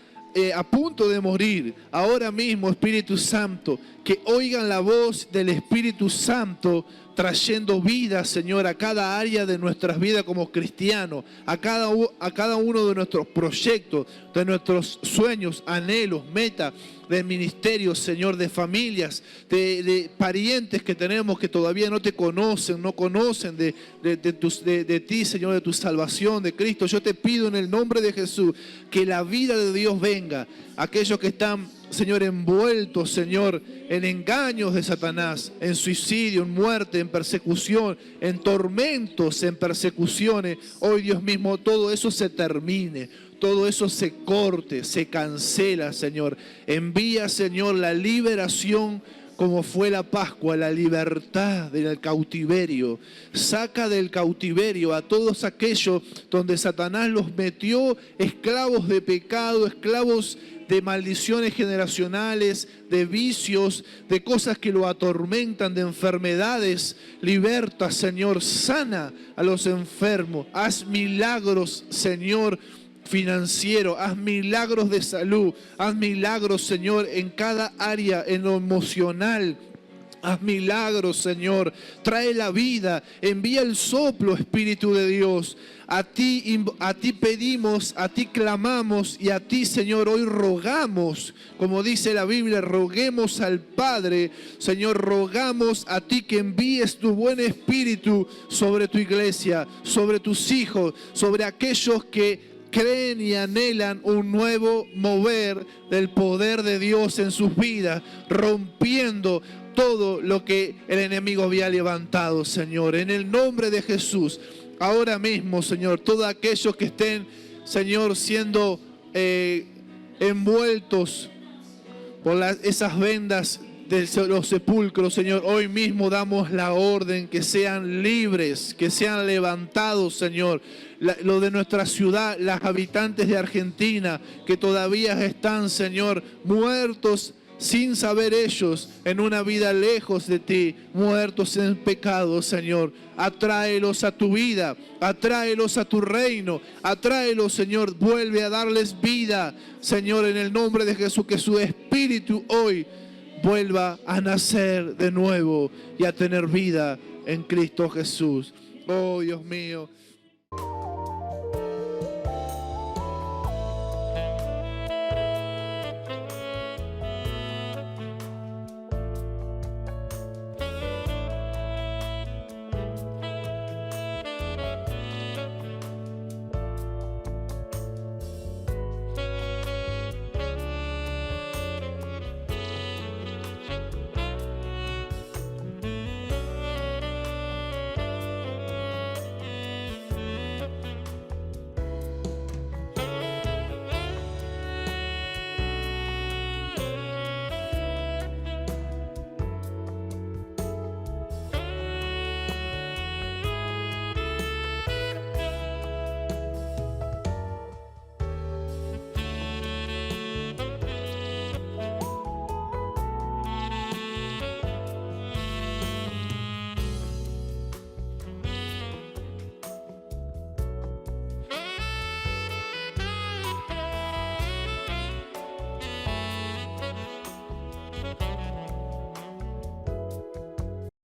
a punto de morir. Ahora mismo, Espíritu Santo, que oigan la voz del Espíritu Santo trayendo vida, Señor, a cada área de nuestras vidas como cristianos, a cada uno de nuestros proyectos, de nuestros sueños, anhelos, metas, de ministerios, Señor, de familias, de parientes que tenemos que todavía no te conocen, no conocen de ti, Señor, de tu salvación, de Cristo. Yo te pido en el nombre de Jesús que la vida de Dios venga a aquellos que están, Señor, envueltos, Señor, en engaños de Satanás, en suicidio, en muerte, en persecución, en tormentos, en persecuciones. Hoy, Dios mismo, todo eso se termine, todo eso se corte, se cancela, Señor. Envía, Señor, la liberación como fue la Pascua, la libertad del cautiverio. Saca del cautiverio a todos aquellos donde Satanás los metió esclavos de pecado, esclavos de maldiciones generacionales, de vicios, de cosas que lo atormentan, de enfermedades. Liberta, Señor, sana a los enfermos. Haz milagros, Señor, financiero, haz milagros de salud, haz milagros, Señor, en cada área, en lo emocional. Haz milagros, Señor, trae la vida, envía el soplo, Espíritu de Dios. A ti pedimos, a ti clamamos y a ti, Señor, hoy rogamos, como dice la Biblia, roguemos al Padre. Señor, rogamos a ti que envíes tu buen Espíritu sobre tu iglesia, sobre tus hijos, sobre aquellos que creen y anhelan un nuevo mover del poder de Dios en sus vidas, rompiendo todo lo que el enemigo había levantado, Señor. En el nombre de Jesús, ahora mismo, Señor, todos aquellos que estén, Señor, siendo envueltos por esas vendas de los sepulcros, Señor, hoy mismo damos la orden que sean libres, que sean levantados, Señor. Lo de nuestra ciudad, las habitantes de Argentina que todavía están, Señor, muertos sin saber ellos, en una vida lejos de ti, muertos en pecado, Señor. Atráelos a tu vida, atráelos a tu reino, atráelos, Señor, vuelve a darles vida, Señor, en el nombre de Jesús, que su espíritu hoy vuelva a nacer de nuevo y a tener vida en Cristo Jesús. Oh, Dios mío.